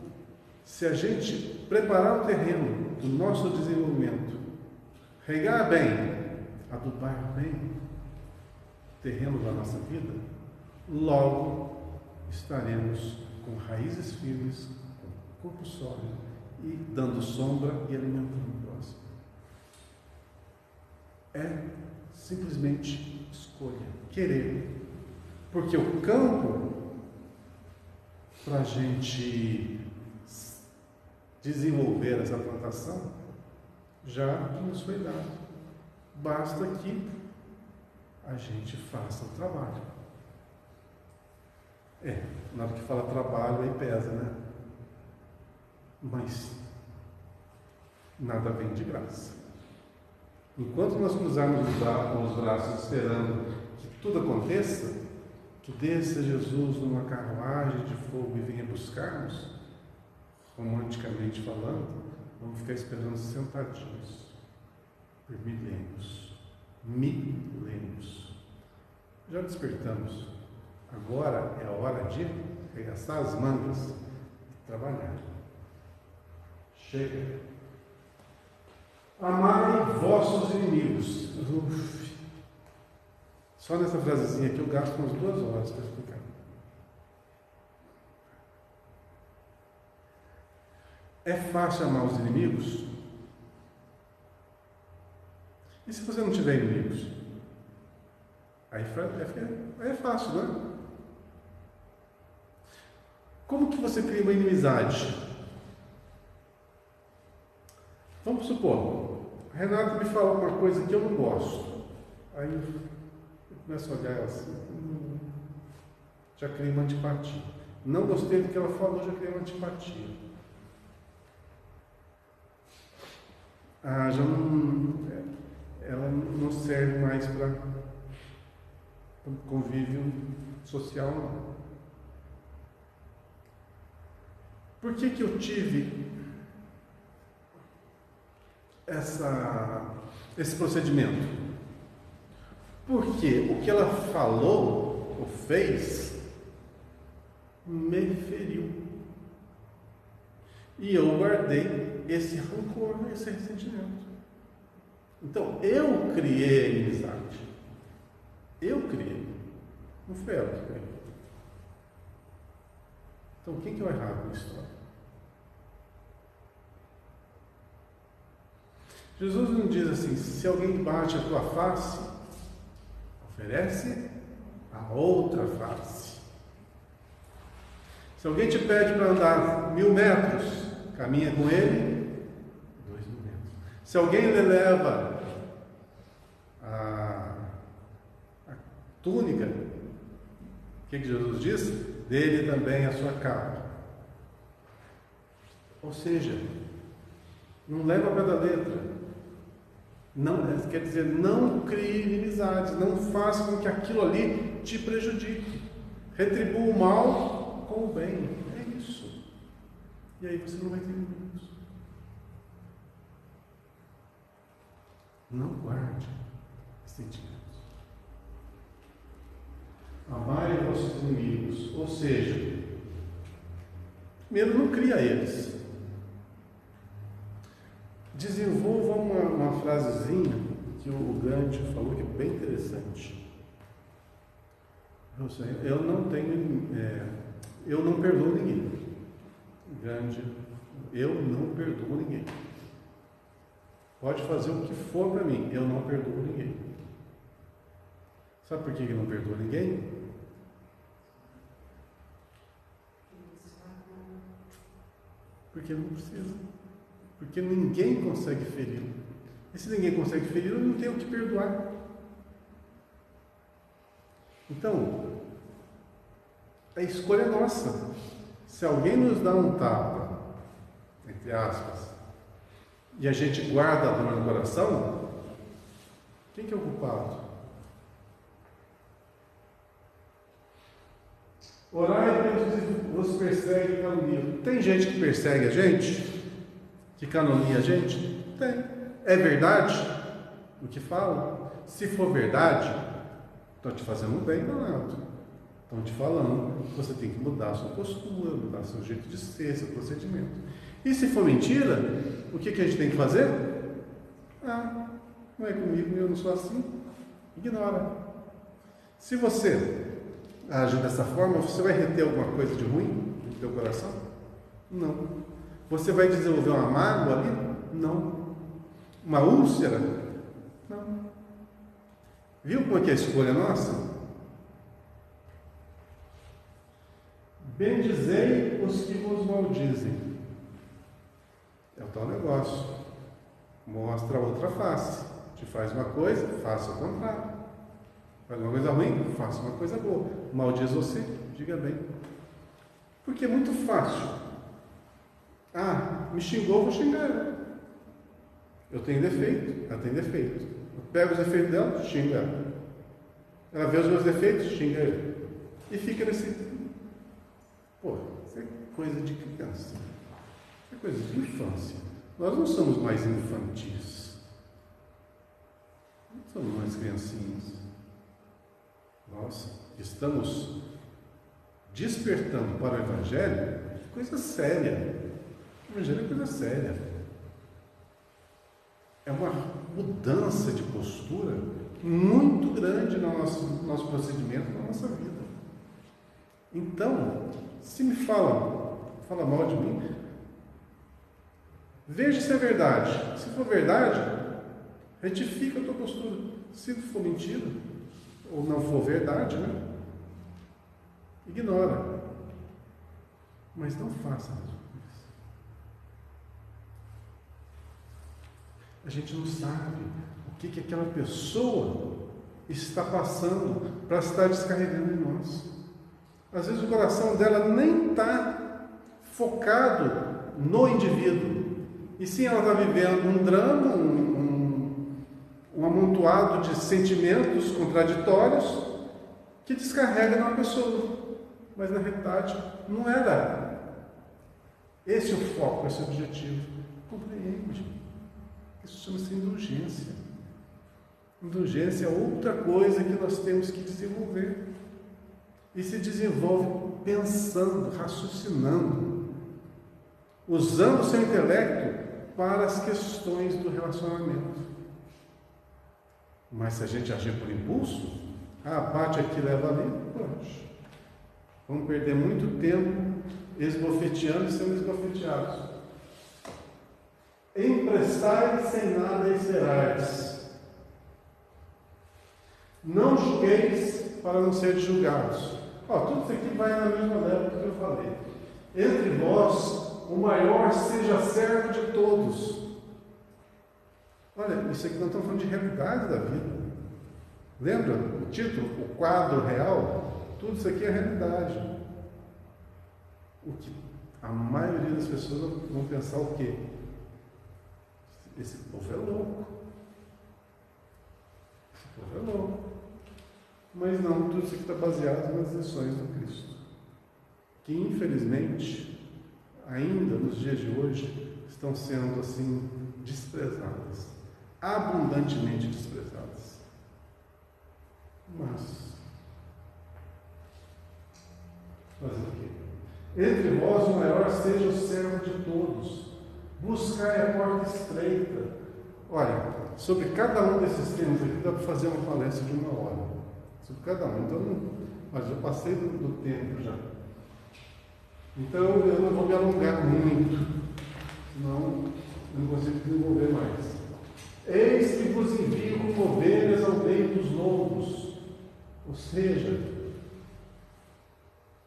se a gente preparar o terreno do nosso desenvolvimento, regar bem, adubar bem o terreno da nossa vida, logo estaremos com raízes firmes, com corpo sólido e dando sombra e alimentando o próximo. É simplesmente escolha, querer. Porque o campo, para a gente desenvolver essa plantação, já nos foi dado. Basta que a gente faça o trabalho. Na hora que fala trabalho aí pesa, né? Mas nada vem de graça. Enquanto nós cruzarmos os braços esperando que tudo aconteça, que desça Jesus numa carruagem de fogo e venha buscar-nos, romanticamente falando, vamos ficar esperando sentadinhos por milênios. Milênios. Já despertamos. Agora é a hora de arregaçar as mangas e trabalhar. Chega. Amai vossos inimigos. Só nessa frasezinha aqui eu gasto umas 2 horas para explicar. É fácil amar os inimigos? E se você não tiver inimigos? Aí é fácil, não é? Como que você cria uma inimizade? Vamos supor, Renato me fala uma coisa que eu não gosto. Aí eu começo a olhar ela assim, já criei uma antipatia. Não gostei do que ela falou, já criei uma antipatia. Ela não serve mais para convívio social, não. Por que eu tive esse procedimento? Porque o que ela falou ou fez me feriu. E eu guardei esse rancor, esse ressentimento. Então, eu criei a inimizade. Eu criei. Não foi ela que criou. Então, quem que é o errado na história? Jesus não diz assim: se alguém bate a tua face, oferece a outra face. Se alguém te pede para andar 1000 metros, caminha com ele 2000 metros. Se alguém lhe leva a túnica, o que Jesus diz? Dele também a sua capa. Ou seja, não leva para da letra. Não, quer dizer, não crie inimizades, não faça com que aquilo ali te prejudique. Retribua o mal com o bem. É isso. E aí você não vai ter inimigos. Não guarde sentimentos. Amai vossos inimigos. Ou seja, primeiro não cria eles. Desenvolva uma frasezinha que o Gandhi falou que é bem interessante. Eu não perdoo ninguém. Gandhi, eu não perdoo ninguém. Pode fazer o que for para mim, eu não perdoo ninguém. Sabe por que eu não perdoo ninguém? Porque não precisa. Porque ninguém consegue feri-lo. E se ninguém consegue feri-lo, não tem o que perdoar. Então, a escolha é nossa. Se alguém nos dá um tapa, entre aspas, e a gente guarda a dor no coração, quem que é o culpado? Orai pelos que vos perseguem e caluniam. Tem gente que persegue a gente? Que canonia a gente? Tem. É verdade o que fala? Se for verdade, estão te fazendo bem danado. Estão te falando que você tem que mudar a sua postura, mudar seu jeito de ser, seu procedimento. E se for mentira, o que a gente tem que fazer? Não é comigo, eu não sou assim. Ignora. Se você agir dessa forma, você vai reter alguma coisa de ruim no teu coração? Não. Você vai desenvolver uma mágoa ali? Não. Uma úlcera? Não. Viu como é que é a escolha nossa? Bendizei os que vos maldizem. É o tal negócio. Mostra a outra face. Te faz uma coisa, faça o contrário. Faz uma coisa ruim, faça uma coisa boa. Maldiz você, diga bem. Porque é muito fácil. Ah, me xingou, vou xingar ela. Eu tenho defeito, ela tem defeito. Eu pego os defeitos dela, xingo ela. Ela vê os meus defeitos, xinga ele. E fica nesse... Pô, isso é coisa de criança. Isso é coisa de infância. Nós não somos mais infantis. Não somos mais criancinhas. Nós estamos despertando para o Evangelho coisa séria. O Evangelho é coisa séria. É uma mudança de postura muito grande no nosso procedimento, na nossa vida. Então, se me fala mal de mim, veja se é verdade. Se for verdade, retifica a tua postura. Se for mentira, ou não for verdade, né? Ignora. Mas não faça isso. A gente não sabe o que aquela pessoa está passando para estar descarregando em nós. Às vezes o coração dela nem está focado no indivíduo, e sim ela está vivendo um drama, um amontoado de sentimentos contraditórios que descarrega numa pessoa. Mas na realidade não era esse o foco, esse o objetivo. Compreende? Isso chama-se indulgência. Indulgência é outra coisa que nós temos que desenvolver. E se desenvolve pensando, raciocinando, usando o seu intelecto para as questões do relacionamento. Mas se a gente agir por impulso, bate aqui, leva ali, pronto. Vamos perder muito tempo esbofeteando e sendo esbofeteados. Emprestai sem nada esperais. Não julgueis para não ser julgados. Tudo isso aqui vai na mesma leva que eu falei. Entre vós, o maior seja servo de todos. Olha, isso aqui nós estamos falando de realidade da vida. Lembra o título? O quadro real? Tudo isso aqui é realidade. O que a maioria das pessoas vão pensar o quê? Esse povo é louco. Esse povo é louco. Mas não, tudo isso aqui está baseado nas lições do Cristo, que infelizmente, ainda nos dias de hoje, estão sendo assim desprezadas, abundantemente desprezadas. Mas, fazer o quê? Entre vós o maior seja o servo de todos, buscai a porta estreita. Olha, sobre cada um desses temas aqui dá para fazer uma palestra de 1 hora. Sobre cada um. Então, mas eu passei do tempo já. Então eu não vou me alongar muito, senão eu não consigo desenvolver mais. Eis que vos envio como ovelhas ao meio dos lobos. Ou seja,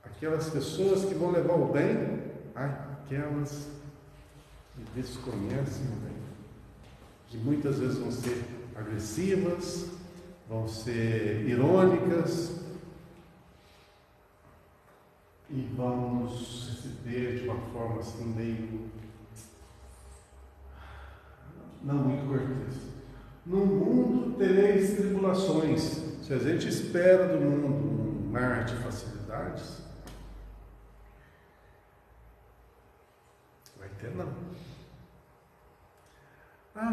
aquelas pessoas que vão levar o bem, aquelas que desconhecem o bem, que muitas vezes vão ser agressivas, vão ser irônicas e vão nos receber de uma forma assim meio não muito cortês. No mundo tereis tribulações. Se a gente espera do mundo um mar de facilidades, vai ter não.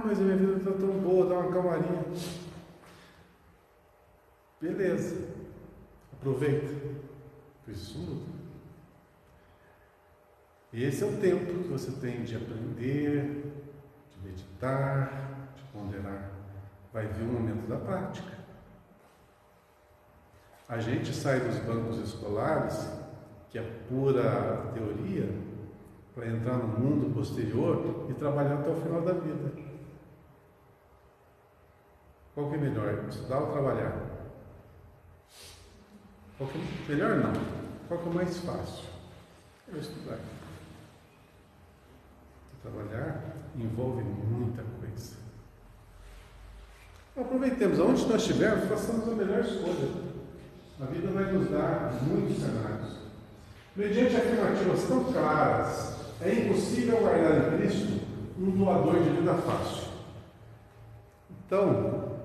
Mas a minha vida está tão boa, dá uma calmaria. Beleza, aproveita, pois isso muda. E esse é o tempo que você tem de aprender, de meditar, de ponderar. Vai vir o momento da prática. A gente sai dos bancos escolares, que é pura teoria, para entrar no mundo posterior e trabalhar até o final da vida. Qual que é melhor? Estudar ou trabalhar? Qual que é melhor não. Qual que é mais fácil? É estudar. Trabalhar envolve muita coisa. Aproveitemos, aonde nós estivermos, façamos a melhor escolha. A vida vai nos dar muitos cenários. Mediante afirmativas tão claras, é impossível guardar em Cristo um doador de vida fácil. Então,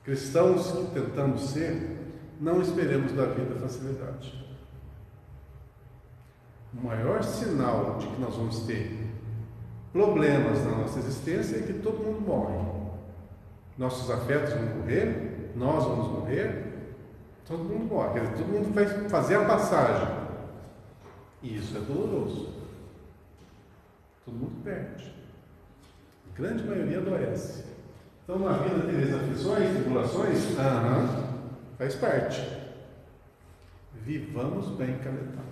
cristãos que tentamos ser, não esperemos da vida facilidade. O maior sinal de que nós vamos ter problemas na nossa existência é que todo mundo morre. Nossos afetos vão morrer, nós vamos morrer, todo mundo morre. Quer dizer, todo mundo vai fazer a passagem. E isso é doloroso. Todo mundo perde. A grande maioria adoece. Então, na vida tem aflições, tribulações? Faz parte. Vivamos bem calentado.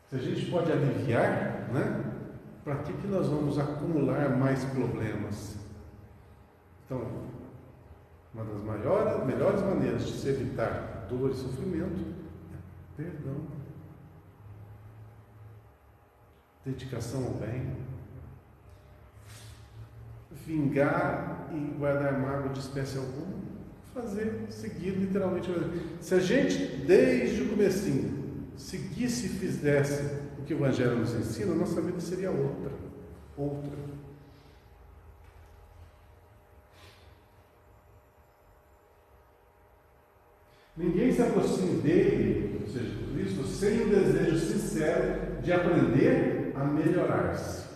Se a gente pode aliviar, né? Para que nós vamos acumular mais problemas? Então, uma das melhores maneiras de se evitar dor e sofrimento é perdão. Dedicação ao bem. Vingar e guardar mágoa de espécie alguma. Seguir literalmente. Se a gente, desde o comecinho, seguisse e fizesse o que o Evangelho nos ensina, a nossa vida seria outra. Ninguém se aproxime dele, ou seja, de Cristo, sem o desejo sincero de aprender a melhorar-se.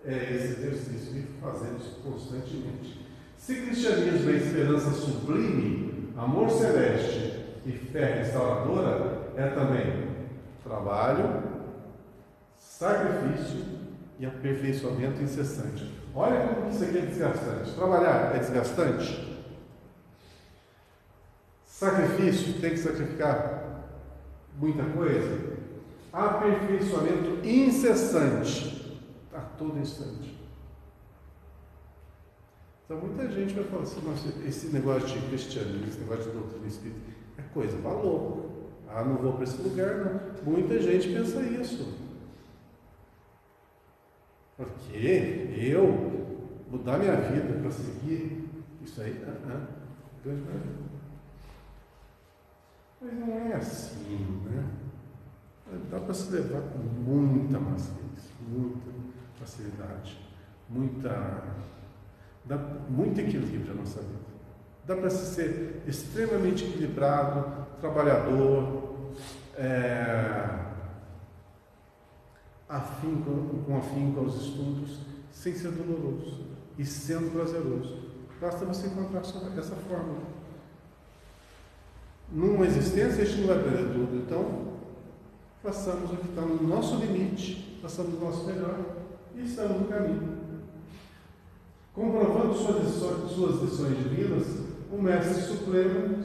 É esse exercício de fazer isso constantemente. Se cristianismo é esperança sublime, amor celeste e fé restauradora, é também trabalho, sacrifício e aperfeiçoamento incessante. Olha como isso aqui é desgastante. Trabalhar é desgastante? Sacrifício, tem que sacrificar muita coisa. Aperfeiçoamento incessante, a todo instante. Então muita gente vai falar assim, nossa, esse negócio de cristianismo, esse negócio de doutrina espírita, é coisa maluca. Não vou para esse lugar, não. Muita gente pensa isso. Porque eu mudar minha vida para seguir isso aí, grande maioria. Mas não é assim, né? Dá para se levar com muita maciez, muita facilidade, dá muito equilíbrio à nossa vida. Dá para se ser extremamente equilibrado, trabalhador, com afinco aos estudos, sem ser doloroso e sendo prazeroso. Basta você encontrar essa fórmula. Numa existência, a gente não vai perder tudo. Então, façamos o que está no nosso limite, façamos o nosso melhor e estamos no caminho. Comprovando suas lições divinas, o Mestre Supremo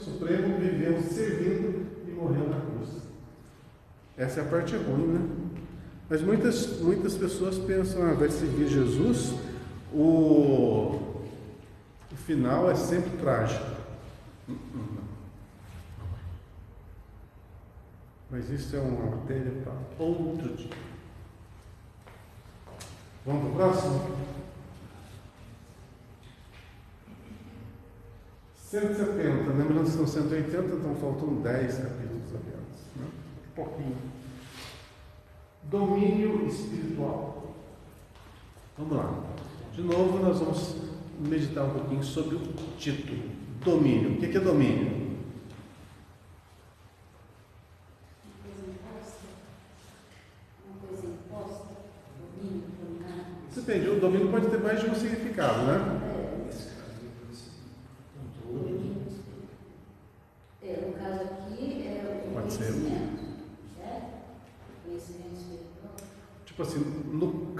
viveu servindo e morreu na cruz. Essa é a parte ruim, né? Mas muitas pessoas pensam, vai seguir Jesus, o final é sempre trágico. Mas isso é uma matéria para outro dia. Vamos para o próximo? 170, lembrando que são 180, então faltam 10 capítulos apenas, né? Um pouquinho. Domínio espiritual. Vamos lá. De novo, nós vamos meditar um pouquinho sobre o título. Domínio. O que é domínio? Depende, o domínio pode ter mais de um significado, né? No caso aqui, é o conhecimento, certo? Conhecimento espiritual. Tipo assim, no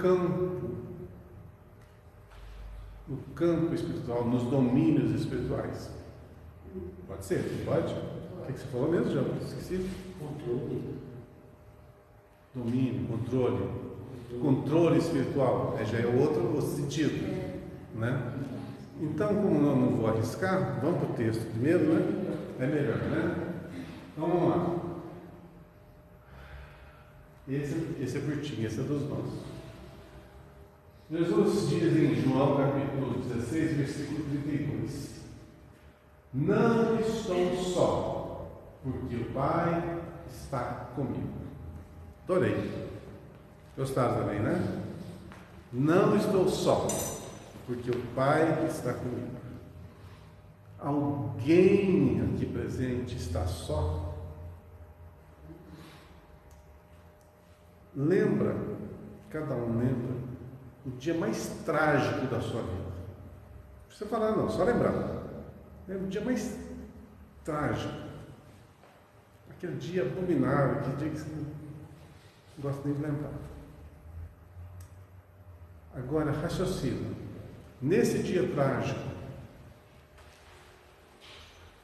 campo espiritual, nos domínios espirituais. Pode ser? Pode? O que você falou mesmo? Já esqueci? Controle. Domínio, controle espiritual, já é outro sentido, né? Então, como eu não vou arriscar, vamos para o texto primeiro, né? É melhor, né? Então vamos lá. Esse é curtinho, esse é dos nossos. Jesus diz em João capítulo 16, versículo 32: Não estou só, porque o Pai está comigo. Adorei. Gostaram também, né? Não estou só, porque o Pai está comigo. Alguém aqui presente está só? Lembra, cada um lembra, o dia mais trágico da sua vida. Não precisa falar não, só lembrar. Lembra o dia mais trágico. Aquele dia abominável, aquele dia que você não gosta nem de lembrar. Agora, raciocina. Nesse dia trágico,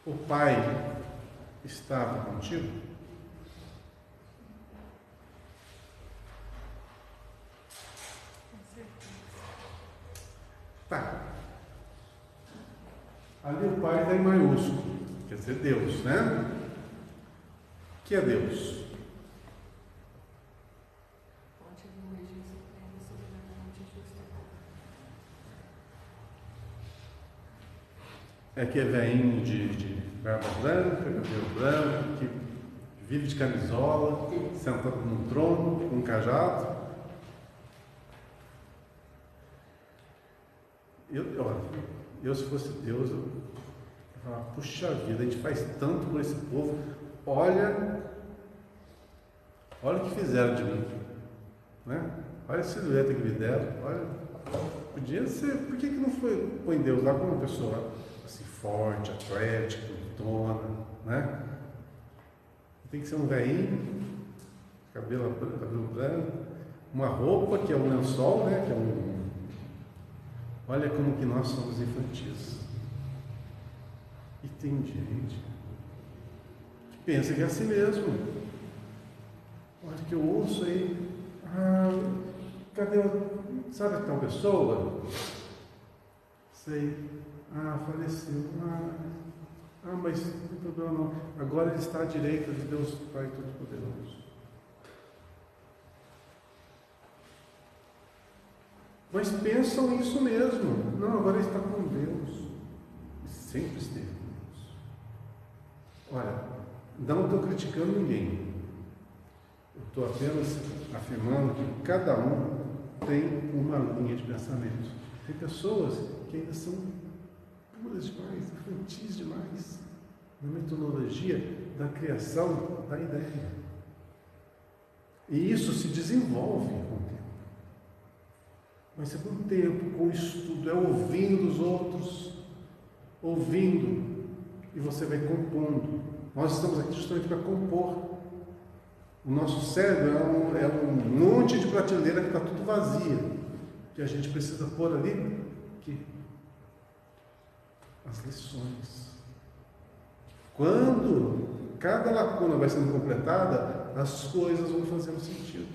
o Pai estava contigo? Tá. Ali o Pai está em maiúsculo, quer dizer, Deus, né? O que é Deus? É aquele velhinho de barba branca, cabelo branco, que vive de camisola, sentado num trono, com um cajado. Eu se fosse Deus, eu falava, puxa vida, a gente faz tanto por esse povo, olha o que fizeram de mim, né? Olha a silhueta que me deram, olha, podia ser, por que não põe Deus lá como uma pessoa assim, forte, atlética, bonitona, né? Tem que ser um velhinho, cabelo branco, uma roupa que é um lençol, né? Que é um... Olha como que nós somos infantis. E tem gente que pensa que é assim mesmo. Olha que eu ouço aí, cadê sabe tal pessoa? Sei, faleceu, mas não tem problema não. Agora ele está à direita de Deus Pai Todo-Poderoso. Mas pensam isso mesmo. Não, agora ele está com Deus. E sempre esteve com Deus. Olha, não estou criticando ninguém. Eu estou apenas afirmando que cada um tem uma linha de pensamento. Tem pessoas que ainda são puras demais, infantis demais, na metodologia da criação da ideia. E isso se desenvolve com o tempo. Mas é com o tempo, com o estudo, é ouvindo os outros, ouvindo, e você vai compondo. Nós estamos aqui justamente para compor. O nosso cérebro é um monte de prateleira que está tudo vazia, que a gente precisa pôr ali, as lições. Quando cada lacuna vai sendo completada, as coisas vão fazendo sentido.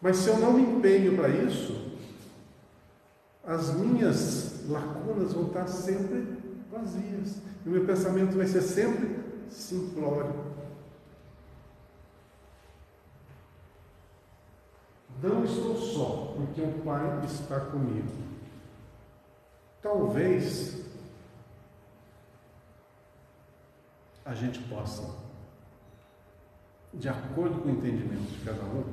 Mas se eu não me empenho para isso, as minhas lacunas vão estar sempre vazias. E o meu pensamento vai ser sempre simplório. Não estou só, porque o Pai está comigo. Talvez a gente possa, de acordo com o entendimento de cada um,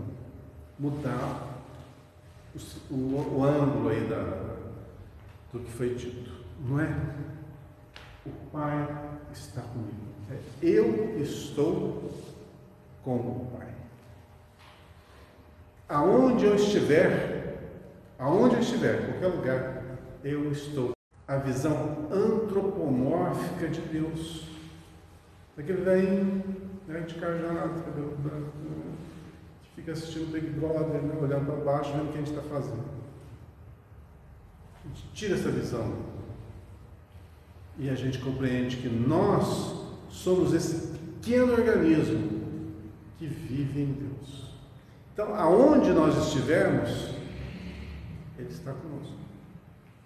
mudar o ângulo aí do que foi dito. Não é o Pai está comigo, é eu estou com o Pai. Aonde eu estiver, em qualquer lugar, eu estou. A visão antropomórfica de Deus. Aquele velhinho, de cajado, cabelo branco, que fica assistindo Big Brother, né, olhando para baixo, vendo o que a gente está fazendo. A gente tira essa visão e a gente compreende que nós somos esse pequeno organismo que vive em Deus. Então, aonde nós estivermos, Ele está conosco.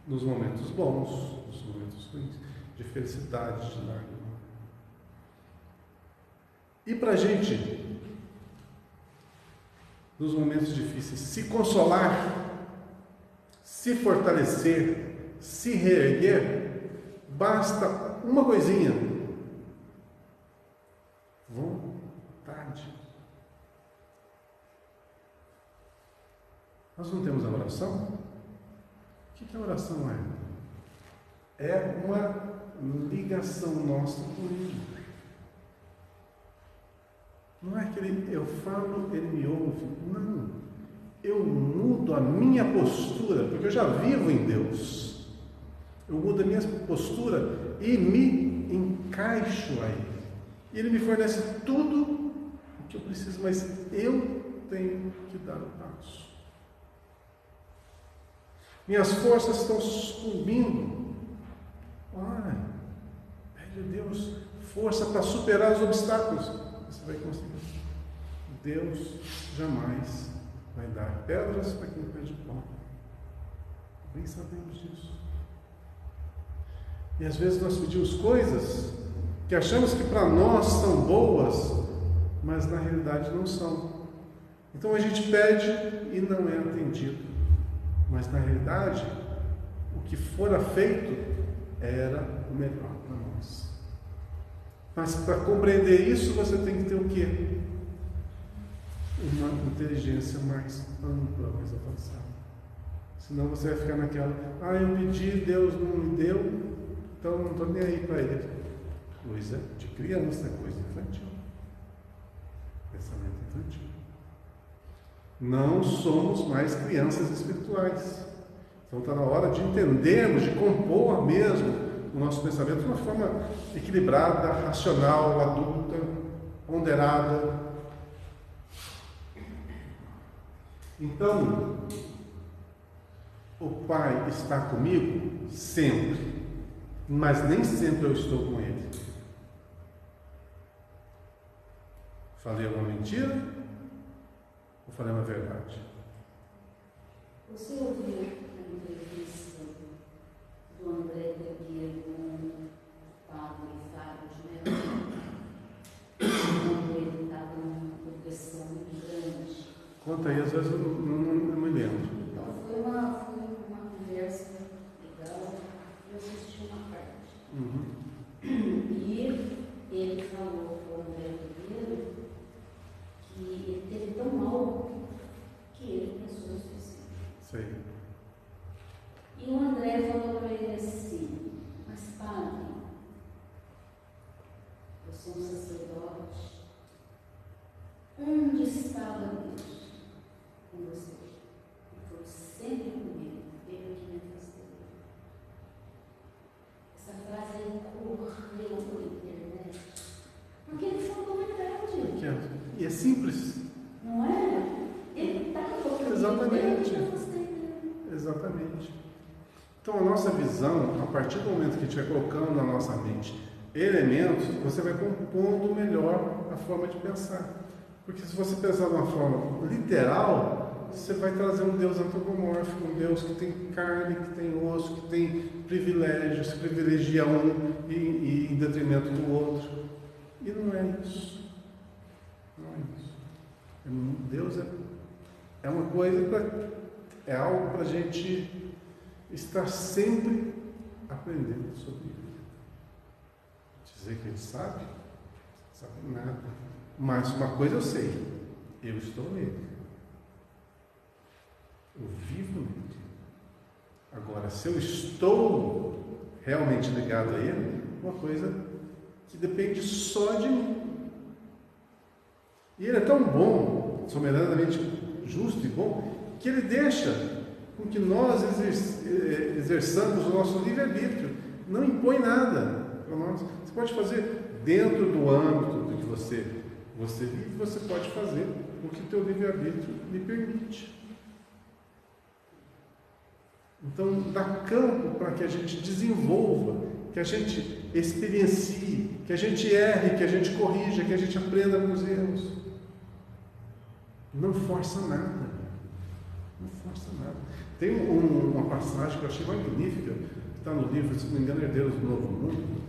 nos momentos bons, nos momentos ruins, de felicidade, de lágrima. E para a gente, nos momentos difíceis, se consolar, se fortalecer, se reerguer, basta uma coisinha: vontade. Nós não temos a oração? O que a oração é? É uma ligação nossa com Ele. Não é que eu falo, Ele me ouve. Não. Eu mudo a minha postura, porque eu já vivo em Deus. Eu mudo a minha postura e me encaixo a Ele. E Ele me fornece tudo o que eu preciso, mas eu tenho que dar o passo. Minhas forças estão sucumbindo. Ora, pede a Deus força para superar os obstáculos. Você vai conseguir. Deus jamais vai dar pedras para quem pede pão. Bem sabemos disso. E às vezes nós pedimos coisas que achamos que para nós são boas, mas na realidade não são. Então a gente pede e não é atendido. Mas na realidade, o que fora feito era o melhor para nós. Mas para compreender isso, você tem que ter o quê? Uma inteligência mais ampla, mais avançada. Senão você vai ficar naquela: eu pedi, Deus não me deu, então não estou nem aí para Ele. Coisa de criança, coisa infantil. Pensamento infantil. Não somos mais crianças espirituais. Então está na hora de entendermos, de compor mesmo o nosso pensamento de uma forma equilibrada, racional, adulta, ponderada. Então, o Pai está comigo sempre, mas nem sempre eu estou com Ele. Falei alguma mentira? Ou falei uma verdade? Você ouviu a entrevista do André Tegueiro com o padre Fábio de Mello? Quando ele estava numa depressão muito grande. Conta aí, às vezes eu não me lembro. Então foi uma conversa legal, eu assisti uma parte. E ele falou para o André Tegueiro que ele teve tão mal que ele pensou em suicídio. Sei. E o André falou para ele assim: mas padre, você é um sacerdote, onde estava Deus com você? Ele falou: sempre comigo, ele que me afastei. Essa frase aí correu por internet, porque ele falou a verdade. E é simples. Não é? Ele estava comigo. Exatamente. Eu afastei dele. Exatamente. Então, a nossa visão, a partir do momento que a gente vai colocando na nossa mente elementos, você vai compondo melhor a forma de pensar. Porque se você pensar de uma forma literal, você vai trazer um Deus antropomórfico, um Deus que tem carne, que tem osso, que tem privilégios, que privilegia um e em detrimento do outro. E não é isso. Não é isso. Deus é uma coisa, é algo para a gente estar sempre aprendendo sobre ele. Dizer que ele sabe nada. Mas uma coisa eu sei, eu estou nele. Eu vivo nele. Agora, se eu estou realmente ligado a ele, uma coisa que depende só de mim. E ele é tão bom, soberanamente justo e bom, que ele deixa com que nós exerçamos o nosso livre-arbítrio. Não impõe nada para nós. Você pode fazer dentro do âmbito do que você vive, você pode fazer o que o teu livre-arbítrio lhe permite. Então, dá campo para que a gente desenvolva, que a gente experiencie, que a gente erre, que a gente corrija, que a gente aprenda com os erros. Não força nada. Não força nada. Tem uma passagem que eu achei magnífica, que está no livro, se não me engano, Herdeiros do Novo Mundo,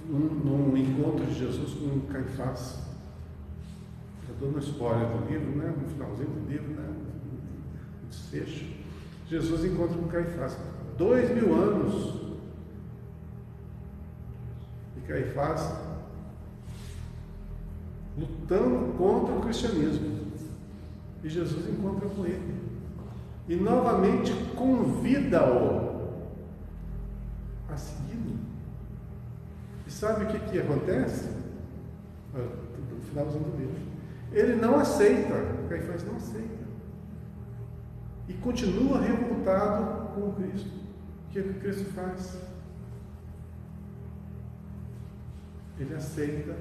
num encontro de Jesus com Caifás. Eu dou uma spoiler do livro, né? No finalzinho do livro, né? No desfecho. Jesus encontra com Caifás. 2000 anos. E Caifás lutando contra o cristianismo. E Jesus encontra com ele. E novamente convida-o a segui-lo. E sabe o que acontece? No finalzinho do livro. Ele não aceita. Caifás não aceita. E continua revoltado com o Cristo. O que Cristo faz? Ele aceita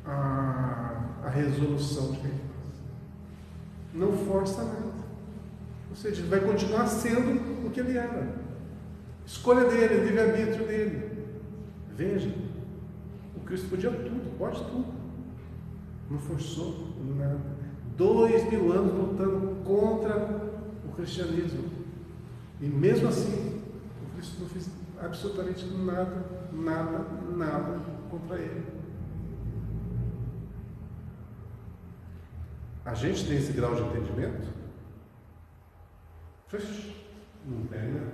a resolução de Caifás. Não força nada. Ou seja, ele vai continuar sendo o que ele era. Escolha dele, livre-arbítrio dele. Veja, o Cristo podia tudo, pode tudo. Não forçou nada. 2000 anos lutando contra o cristianismo. E mesmo assim, o Cristo não fez absolutamente nada contra ele. A gente tem esse grau de entendimento? Não tem, né?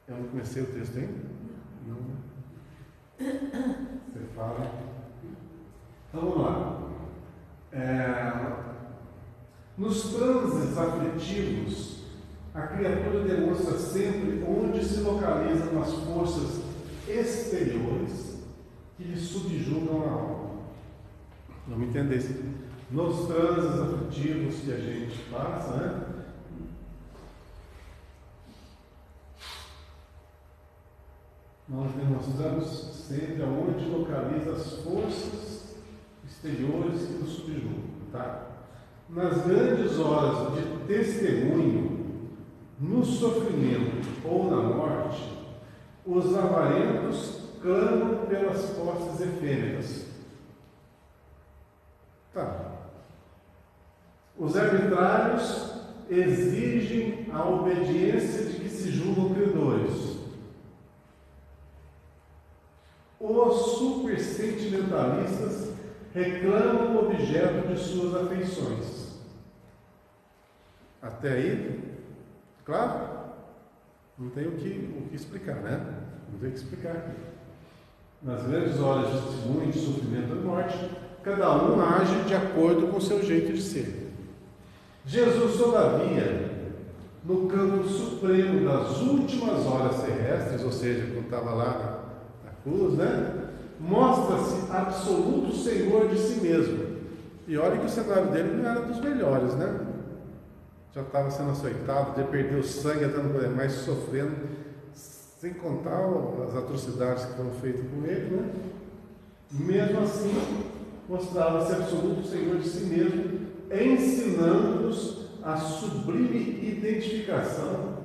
Eu não comecei o texto ainda? Não. Você fala. Então vamos lá. Nos transes aflitivos, a criatura demonstra sempre onde se localizam as forças exteriores que lhe subjugam a alma. Vamos entender isso. Nos transes aflitivos que a gente passa, né? Nós demonstramos sempre aonde localiza as forças exteriores que nos subjugam, tá? Nas grandes horas de testemunho, no sofrimento ou na morte, os avarentos clamam pelas posses efêmeras. Tá. Os arbitrários exigem a obediência de que se julgam credores. Os supersentimentalistas reclamam o objeto de suas afeições. Até aí, claro? Não tem o que explicar, né? Não tem o que explicar aqui. Nas grandes horas de testemunho, de sofrimento e morte, cada um age de acordo com o seu jeito de ser. Jesus, todavia, no campo supremo das últimas horas terrestres, ou seja, quando estava lá na cruz, né? Mostra-se absoluto Senhor de si mesmo. E olha que o cenário dele não era dos melhores, né? Já estava sendo açoitado, já perdeu sangue, até não poder mais, sofrendo, sem contar as atrocidades que foram feitas com ele, né? Mesmo assim, mostrava-se absoluto Senhor de si mesmo, ensinando-nos a sublime identificação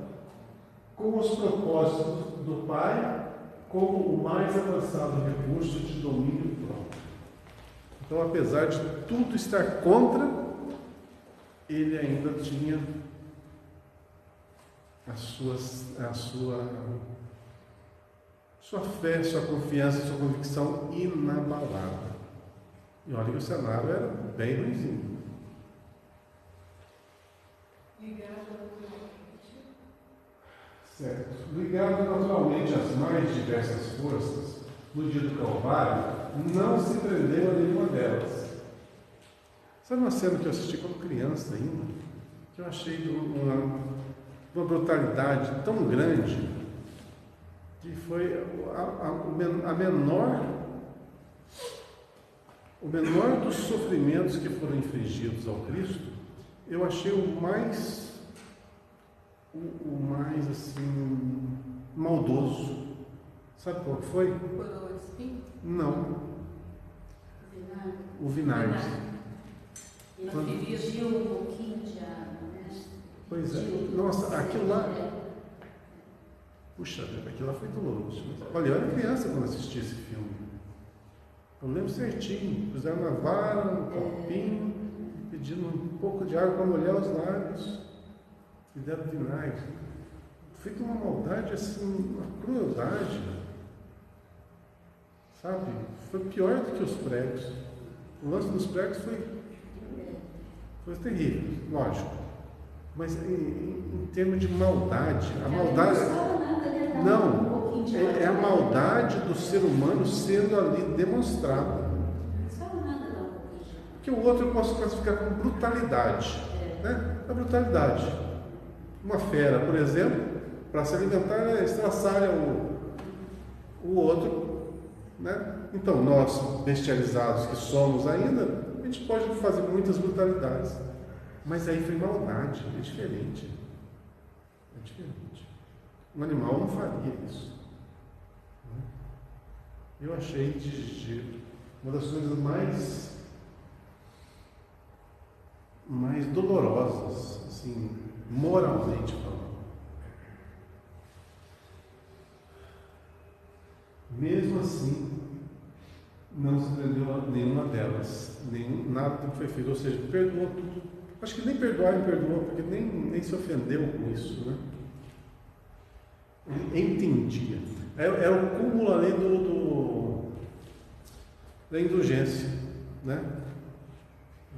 com os propósitos do Pai, como o mais avançado recurso de domínio próprio. Então, apesar de tudo estar contra, ele ainda tinha a sua fé, sua confiança, sua convicção inabalável. E olha que o cenário era bem ruimzinho. Certo. Ligado naturalmente às mais diversas forças, no dia do Calvário, não se prendeu a nenhuma delas. Sabe uma cena que eu assisti quando criança ainda? Que eu achei uma brutalidade tão grande, que foi o menor dos sofrimentos que foram infligidos ao Cristo. Eu achei o mais assim, maldoso. Sabe qual que foi? Coroa de espinho? Não. O vinagre. Ele pediu um pouquinho de água, né? Pois é. Nossa, aquilo lá. Puxa, aquilo lá foi doloroso. Olha, eu era criança quando assisti esse filme. Eu lembro certinho, puseram na vara, um copinho, pedindo um pouco de água para molhar os lábios e deram vinagre. Feito uma maldade assim, uma crueldade, sabe? Foi pior do que os pregos. O lance dos pregos foi terrível, lógico. Mas em termos de maldade, a maldade. Não, é a maldade do ser humano sendo ali demonstrada. Porque o outro eu posso classificar como brutalidade. Né? A brutalidade. Uma fera, por exemplo, para se alimentar, estraçalha o outro. Né? Então, nós, bestializados que somos ainda, a gente pode fazer muitas brutalidades. Mas aí foi maldade, é diferente. É diferente. Um animal não faria isso. Eu achei uma das coisas mais dolorosas, assim, moralmente falando. Mesmo assim, não se prendeu a nenhuma delas, nada que foi feito, ou seja, perdoou tudo. Acho que nem perdoar ele perdoou, porque nem se ofendeu com isso, né? Ele entendia. Era o cúmulo ali da indulgência, né?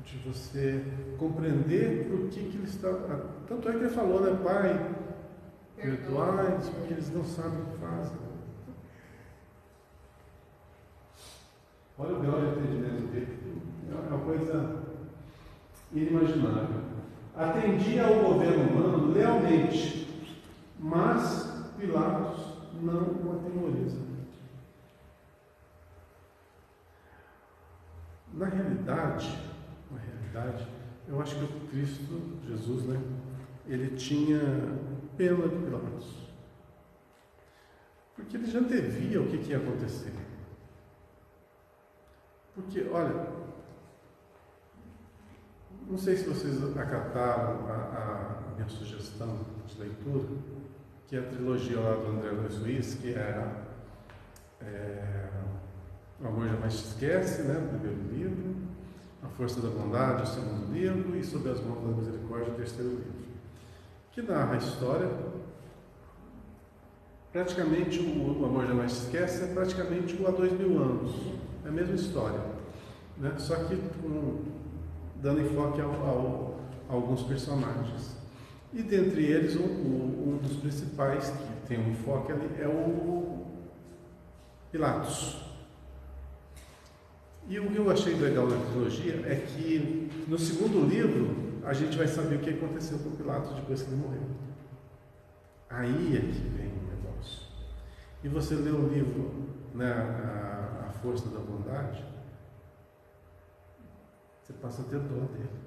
De você compreender por que ele estava. Tanto é que ele falou, né? Pai, perdoai-os, porque eles não sabem o que fazem. Olha o grau de entendimento dele. É uma coisa inimaginável. Atendia ao governo humano lealmente, mas Pilatos não o atemoriza. Na realidade, eu acho que o Cristo, Jesus, né, ele tinha pena de Pilatos. Porque ele já antevia o que ia acontecer. Porque, olha, não sei se vocês acataram a minha sugestão de leitura, que é a trilogia lá do André Luiz Ruiz, que é O Amor Jamais Te Esquece, né, o primeiro livro, A Força da Bondade, o segundo livro, e Sob as Mãos da Misericórdia, o terceiro livro, que narra a história. Praticamente o Amor Jamais Te Esquece é praticamente o há 2000 anos, é a mesma história, né, só que dando enfoque a alguns personagens. E dentre eles, um dos principais que tem um enfoque ali é o Pilatos. E o que eu achei legal na trilogia é que no segundo livro a gente vai saber o que aconteceu com Pilatos depois que ele morreu. Aí é que vem o negócio. E você lê o livro, né, a Força da Bondade, você passa a ter dó dele.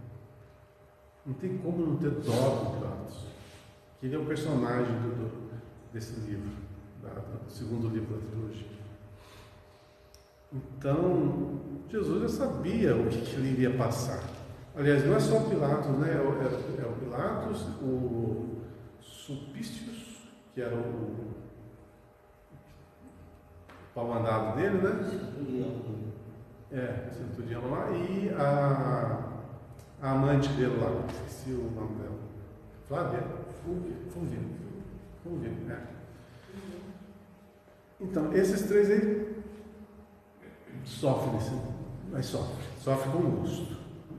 Não tem como não ter dó do Pilatos. Que ele é o personagem desse livro, do segundo livro da trilogia. Então, Jesus já sabia o que ele iria passar. Aliás, não é só o Pilatos, né? É o Pilatos, o Sulpícios, que era o pau-mandado dele, né? O centurião lá, e a amante dele lá, esqueci o nome dela. Flávia? Fúvia, é. Então, esses três aí sofrem, mas sofre com gosto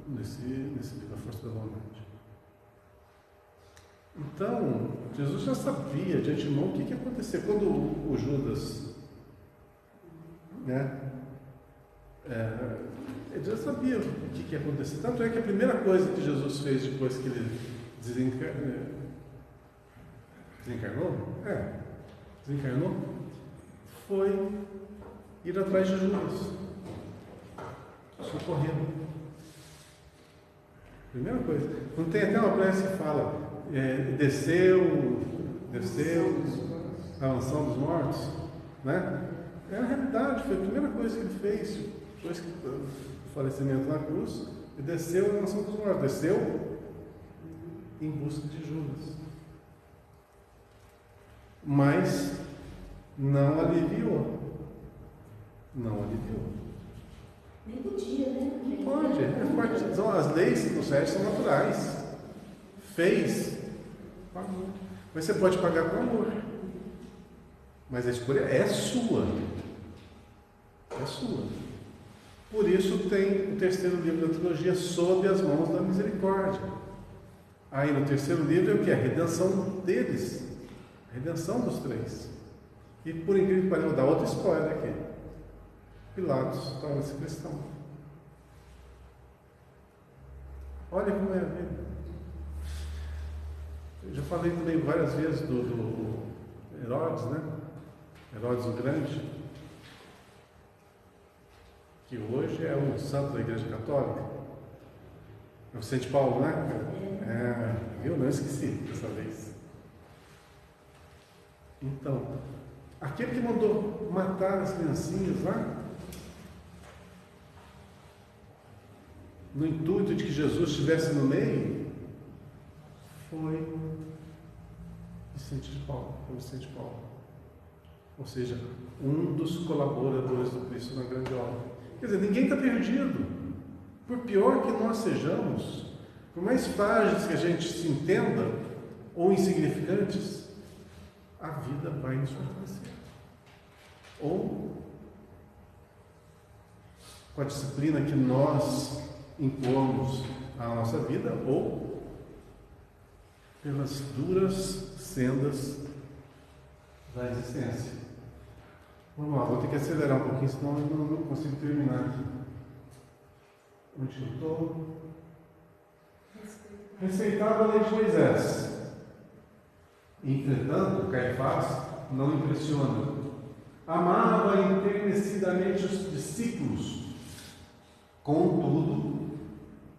nesse livro, A Força da Vontade. Então, Jesus já sabia de antemão o que ia acontecer. Quando o Judas, né, ele já sabia o que ia acontecer. Tanto é que a primeira coisa que Jesus fez depois que ele desencarnou, foi ir atrás de Judas, socorrendo. Primeira coisa. Não tem até uma prece que fala, desceu a mansão dos mortos, né? É a realidade, foi a primeira coisa que ele fez, depois que o falecimento na cruz, ele desceu a mansão dos mortos, desceu em busca de Judas. Mas não aliviou. leis que concede são naturais. Fez, pagou. Mas você pode pagar com amor. Mas a escolha é sua. É sua. Por isso tem o terceiro livro da trilogia, Sob as Mãos da Misericórdia. Aí no terceiro livro é o que? A redenção deles. A redenção dos três. E por incrível que pareça, vou dar outra spoiler aqui. Pilatos torna-se cristão. Olha como é a vida. Eu já falei também várias vezes do Herodes, né? Herodes o Grande, que hoje é um santo da Igreja Católica. É o Vicente Paulo, né? Eu não esqueci dessa vez. Então, aquele que mandou matar as criancinhas lá, no intuito de que Jesus estivesse no meio, foi Vicente Paulo. Ou seja, um dos colaboradores do Cristo na grande obra. Quer dizer, ninguém está perdido. Por pior que nós sejamos, por mais frágeis que a gente se entenda, ou insignificantes, a vida vai nos fortalecer. Ou com a disciplina que nós impomos à nossa vida, ou pelas duras sendas da existência. Vamos lá, vou ter que acelerar um pouquinho, senão eu não consigo terminar aqui. Onde eu estou? Respeitava a lei de Moisés. Entretanto, Caifás não impressiona. Amava enternecidamente os discípulos. Contudo,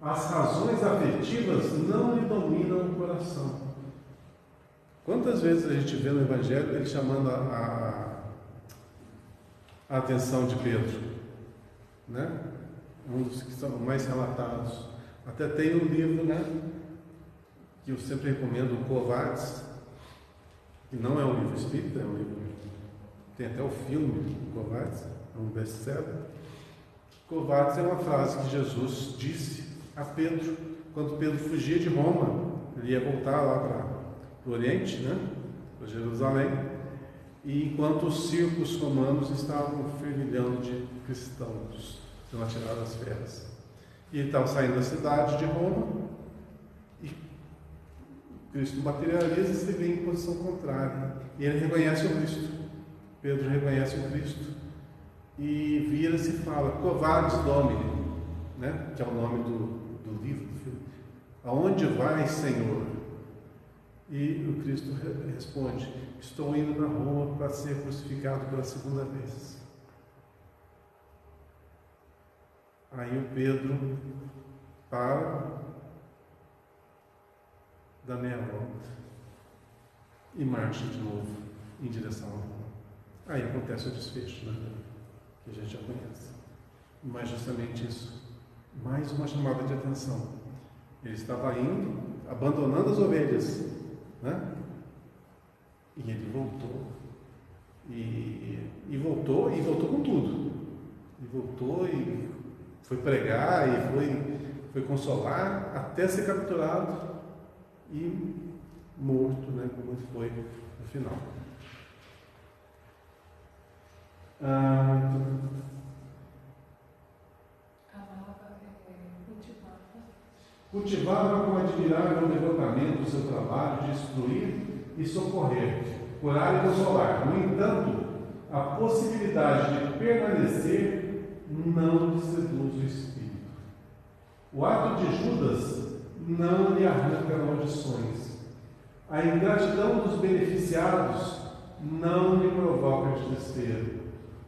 as razões afetivas não lhe dominam o coração. Quantas vezes a gente vê no Evangelho ele chamando a atenção de Pedro, né? Um dos que são mais relatados. Até tem um livro, né, que eu sempre recomendo, o Covardes, que não é um livro espírita, é um livro, tem até o filme Covardes, é um best-seller. Covardes é uma frase que Jesus disse a Pedro quando Pedro fugia de Roma. Ele ia voltar lá para o Oriente, né, para Jerusalém. E enquanto os circos romanos estavam fervilhando de cristãos, sendo atirados às feras. E ele estava saindo da cidade de Roma, e Cristo materializa e se vê em posição contrária. E ele reconhece o Cristo. Pedro reconhece o Cristo. E vira-se e fala, Covardes Domine, né? Que é o nome do livro, do filme. Aonde vai, Senhor? E o Cristo responde, estou indo para Roma para ser crucificado pela segunda vez. Aí o Pedro para, dá meia volta e marcha de novo em direção a Roma. Aí acontece o desfecho, né? Que a gente já conhece. Mas justamente isso, mais uma chamada de atenção. Ele estava indo, abandonando as ovelhas, né? E ele voltou. E voltou com tudo. E voltou e foi pregar e foi consolar até ser capturado e morto, né? Como ele foi no final. Cultivava com admirável devotamento o seu trabalho de instruir e socorrer, curar e consolar. No entanto, a possibilidade de permanecer não lhe seduz o espírito. O ato de Judas não lhe arranca maldições. A ingratidão dos beneficiados não lhe provoca desespero.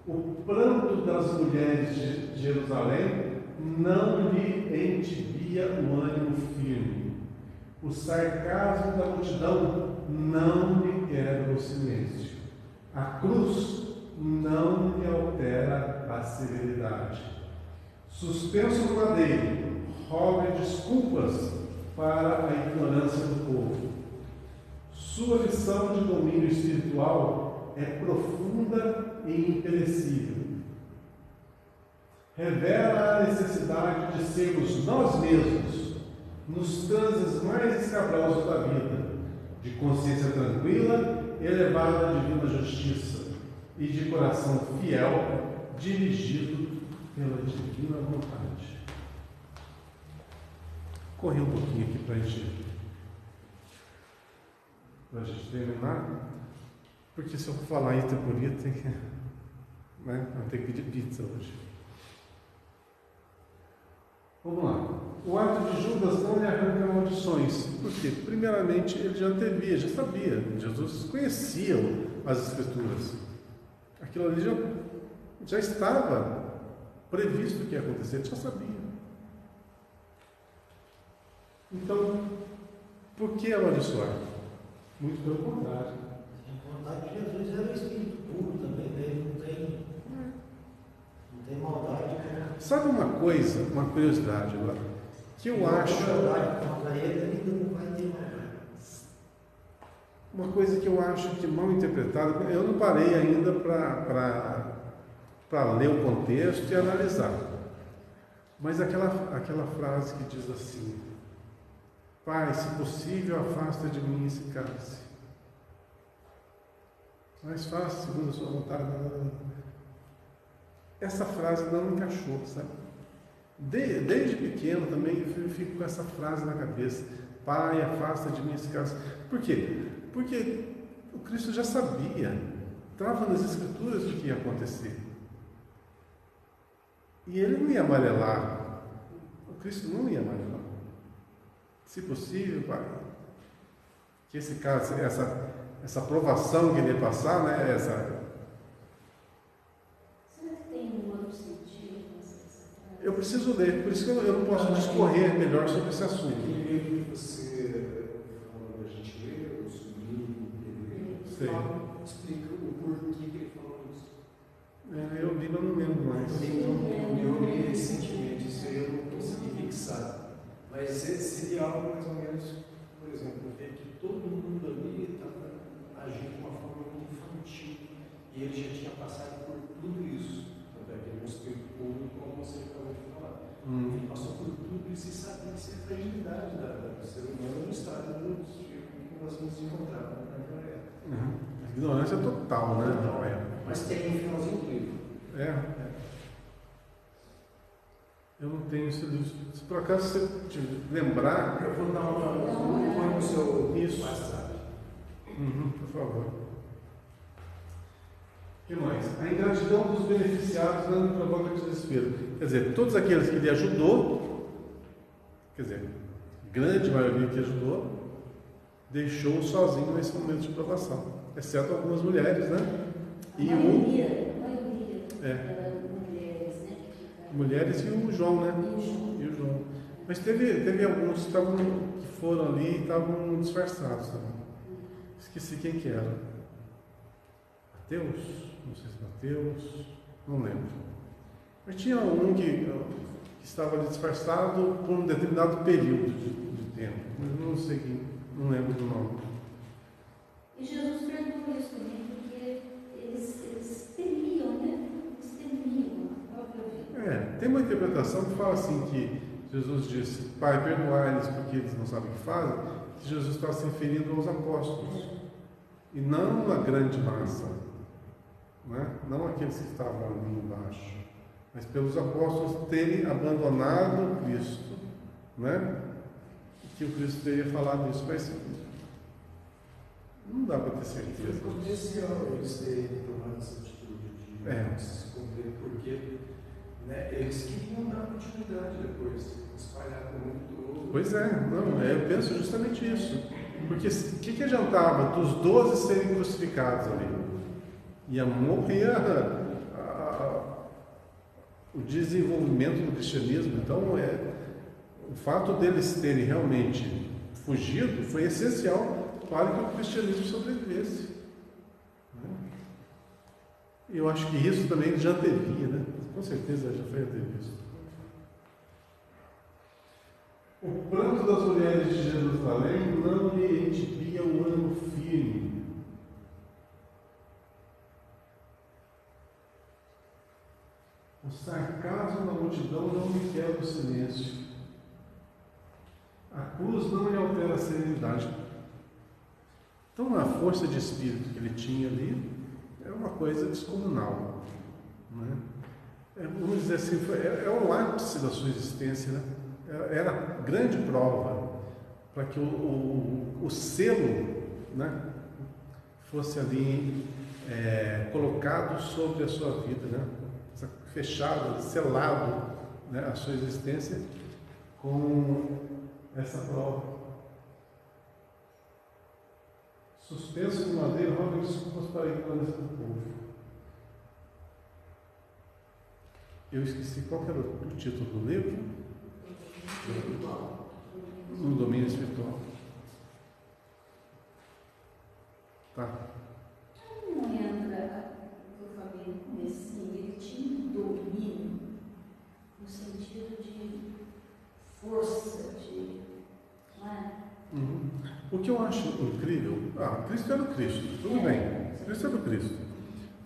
O pranto das mulheres de Jerusalém não lhe entibia o ânimo firme. O sarcasmo da multidão não lhe quebra o silêncio. A cruz não lhe altera a severidade. Suspenso no madeiro, roga desculpas para a ignorância do povo. Sua lição de domínio espiritual é profunda e imperecível. revela a necessidade de sermos nós mesmos, nos transes mais escabrosos da vida, de consciência tranquila, elevada à divina justiça e de coração fiel, dirigido pela divina vontade. Corri um pouquinho aqui para a gente terminar, porque se eu falar Itapuri, tem que, né? Eu tenho que pedir pizza hoje. Vamos lá. O ato de Judas não lhe arranca maldições. Por quê? Primeiramente, ele já antevia, já sabia. Jesus conhecia as Escrituras. Aquilo ali já estava previsto que ia acontecer, ele já sabia. Então, por que amaldiçoar? Muito pelo contrário. A vontade de Jesus era o Espírito puro também, né? Não tem maldade. Né? Sabe uma coisa, uma curiosidade agora, que eu acho. Uma coisa que eu acho que mal interpretada, eu não parei ainda para ler o contexto e analisar. Mas aquela frase que diz assim: Pai, se possível, afasta de mim esse cálice. Mas faça segundo a sua vontade. Essa frase não me encaixou, sabe? Desde pequeno também eu fico com essa frase na cabeça: Pai, afasta de mim esse cálice. Por quê? Porque o Cristo já sabia, estava nas Escrituras o que ia acontecer. E ele não ia amarelar. O Cristo não ia amarelar. Se possível, Pai, que esse caso, essa provação que ele ia passar, né? Será que tem um outro sentido? Eu preciso ler, por isso que eu não posso discorrer melhor sobre esse assunto. Aquele livro que você falou da gente ler, o Sublime, ele explica o porquê que ele falou isso. Eu li, mas não lembro mais. Eu li recentemente, isso aí eu não consegui fixar. Mas seria algo mais ou menos, por exemplo, ver que todo mundo ali estava agindo de uma forma muito infantil. E ele já tinha passado por tudo isso. Tanto é que ele mostrou tudo, como você acabou de falar. Ele passou por tudo isso e sabia que a fragilidade do ser humano no estado que nós vamos encontrar naquela época. Ignorância total, né? Mas tem um finalzinho do livro. Eu não tenho esse livro. Se por acaso você te lembrar, eu vou dar uma. Põe no seu isso. WhatsApp. Por favor. O que mais? A ingratidão dos beneficiados não provoca desespero. Quer dizer, todos aqueles que ele ajudou, quer dizer, grande maioria que ajudou, deixou sozinho nesse momento de provação. Exceto algumas mulheres, né? A maioria mulheres e o João, né? E o João. Mas teve alguns que foram ali e estavam disfarçados também. Esqueci quem que era. Mateus? Não sei se Mateus. Não lembro. Mas tinha um que estava ali disfarçado por um determinado período de tempo. Não sei quem, não lembro do nome. E Jesus perguntou isso também, porque eles temiam, né? Eles temiam a própria vida. Tem uma interpretação que fala assim, que Jesus disse: Pai, perdoai-lhes porque eles não sabem o que fazem, que Jesus estava se referindo aos apóstolos, e não a grande massa, né? Não aqueles que estavam ali embaixo, mas pelos apóstolos terem abandonado Cristo, né? E que o Cristo teria falado isso, mas não dá para ter certeza. Foi potencial eles terem tomado essa atitude de se esconder, porque eles queriam dar continuidade depois, espalhar por muito. Pois eu penso justamente isso. Porque o que adiantava dos 12 serem crucificados ali? Ia morrer o desenvolvimento do cristianismo. Então, o fato deles terem realmente fugido foi essencial para que o cristianismo sobrevivesse. E eu acho que isso também já antevia, né? Com certeza já foi antevisto. O pranto das mulheres de Jerusalém não lhe entibia o ânimo firme. O sarcasmo da multidão não me quebra o silêncio. A cruz não lhe altera a serenidade. Então a força de espírito que ele tinha ali é uma coisa descomunal, né? Vamos dizer assim, é o ápice da sua existência, né? Era a grande prova para que o selo, né, fosse ali colocado sobre a sua vida, né? Fechado, selado, né, a sua existência com essa prova. Suspenso no madeiro, rogo desculpas para a ignorância do povo. Eu esqueci qual era o título do livro. No domínio espiritual. Tá. Não entra, eu falei no comecinho, ele tinha um domínio no sentido de força, de. Não é? Uhum. O que eu acho incrível, Cristo era o Cristo, tudo bem, Cristo era o Cristo,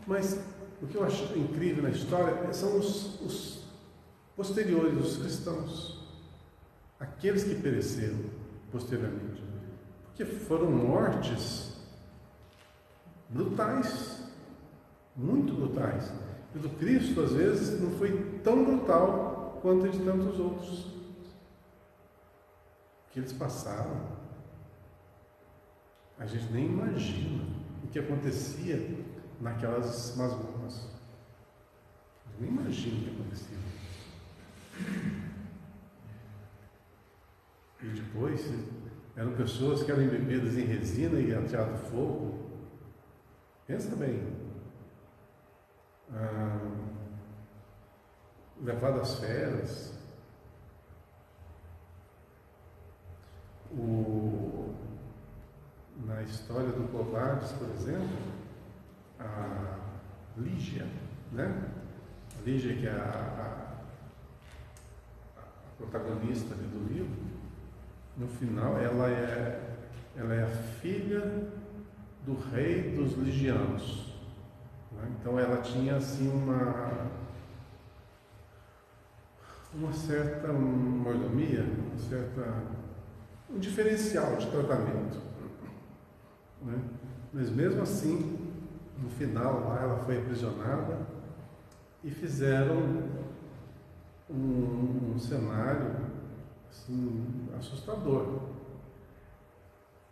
mas o que eu acho incrível na história são os posteriores, os cristãos, aqueles que pereceram posteriormente, porque foram mortes brutais, muito brutais. E do Cristo, às vezes, não foi tão brutal quanto a de tantos outros que eles passaram. A gente nem imagina o que acontecia naquelas masmorras. Nem imagina o que acontecia. E depois eram pessoas que eram embebidas em resina e ateado fogo. Pensa bem. Levado às feras. Na história do Covardes, por exemplo, a Lígia, né? A Lígia, que é a protagonista ali do livro, no final ela é a filha do rei dos ligianos, né? Então ela tinha assim uma certa mordomia, um diferencial de tratamento, né? Mas mesmo assim, no final lá ela foi aprisionada e fizeram um cenário assim, assustador.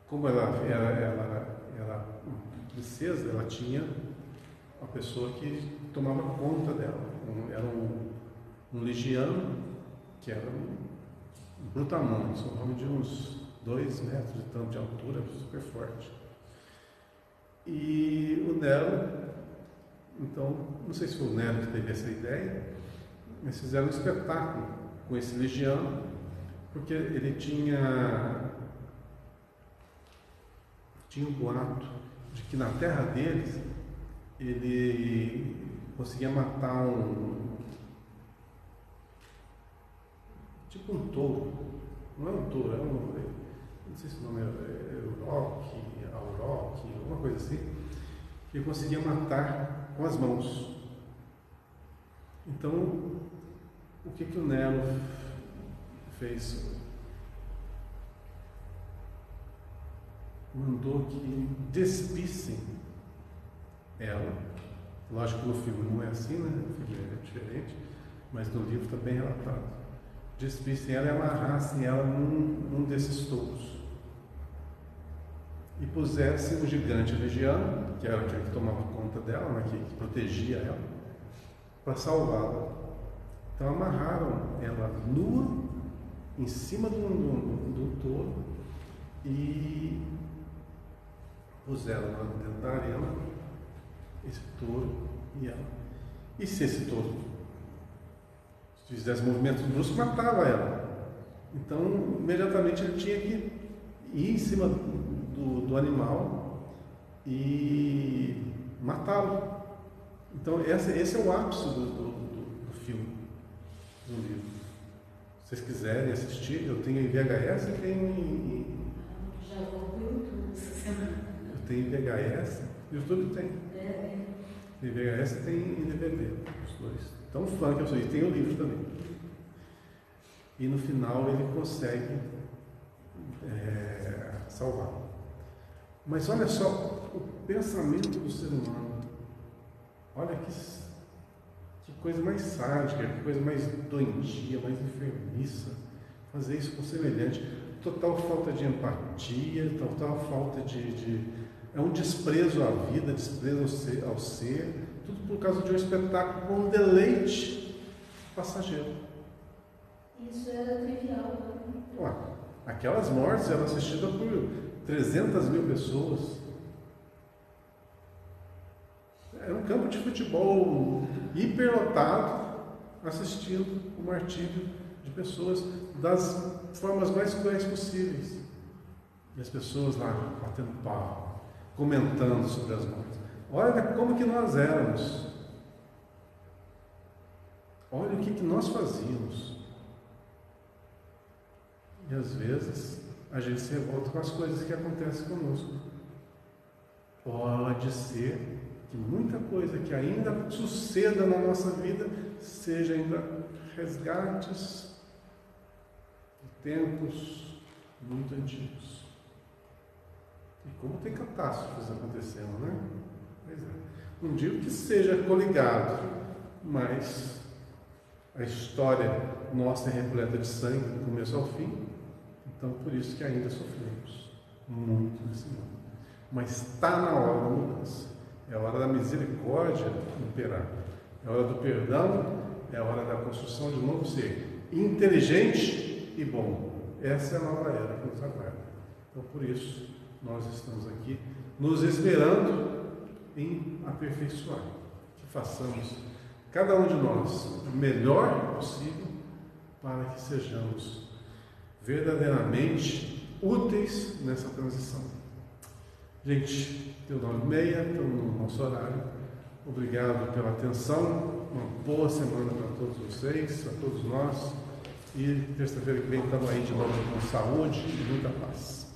Como ela era princesa, ela tinha uma pessoa que tomava conta dela. Era um ligiano que era um brutamontes, um homem de uns 2 metros e tanto de altura, super forte. E o Nero, então, não sei se foi o Nero que teve essa ideia, mas fizeram um espetáculo com esse ligiano, porque ele tinha um boato de que na terra deles ele conseguia matar tipo um touro. Não é um touro, não sei se o nome é Auroch, alguma coisa assim, que ele conseguia matar com as mãos. Então, o que o Nero fez? Mandou que despissem ela. Lógico que no filme não é assim, né? No filme é diferente, mas no livro está bem relatado. Despissem ela e amarrassem ela num desses touros. E pusessem o gigante ligiano, que era aquele que tomava conta dela, né? que protegia ela, para salvá-la. Então amarraram ela nua, em cima do touro, e puseram ela dentro da arena, esse touro e ela. E se esse touro fizesse movimentos bruscos, matava ela. Então, imediatamente ele tinha que ir em cima do animal e matá-lo. Então, esse é o ápice do filme, do livro. Se vocês quiserem assistir, eu tenho em VHS e tenho em... Já vou pro YouTube essa semana. Eu tenho em VHS, o YouTube tem. Tem VHS e tem DVD, os dois. Tão fã que eu sou, e tem o livro também. E no final ele consegue salvar. Mas olha só o pensamento do ser humano. Olha que coisa mais sádica, que coisa mais doentia, mais enfermiça. Fazer isso com semelhante. Total falta de empatia, total falta é um desprezo à vida, desprezo ao ser, tudo por causa de um espetáculo com um deleite passageiro. Isso era trivial, né? Ué, aquelas mortes eram assistidas por 300 mil pessoas. Era um campo de futebol hiperlotado, assistindo o martírio de pessoas das formas mais cruéis possíveis. E as pessoas lá batendo pau, comentando sobre as mortes. Olha como que nós éramos. Olha o que nós fazíamos. E às vezes a gente se revolta com as coisas que acontecem conosco. Pode ser que muita coisa que ainda suceda na nossa vida seja ainda resgates de tempos muito antigos. E como tem catástrofes acontecendo, né? Pois é. Não digo que seja coligado, mas a história nossa é repleta de sangue do começo ao fim, então por isso que ainda sofremos muito nesse mundo. Mas está na hora da mudança. É a hora da misericórdia imperar. É a hora do perdão, é a hora da construção de um novo ser inteligente e bom. Essa é a nova era que nos aguarda. Então por isso nós estamos aqui nos esmerando em aperfeiçoar, que façamos cada um de nós o melhor possível para que sejamos verdadeiramente úteis nessa transição. Gente, deu 9h30, estamos no nosso horário. Obrigado pela atenção, uma boa semana para todos vocês, para todos nós, e terça-feira que vem estamos aí de novo com saúde e muita paz.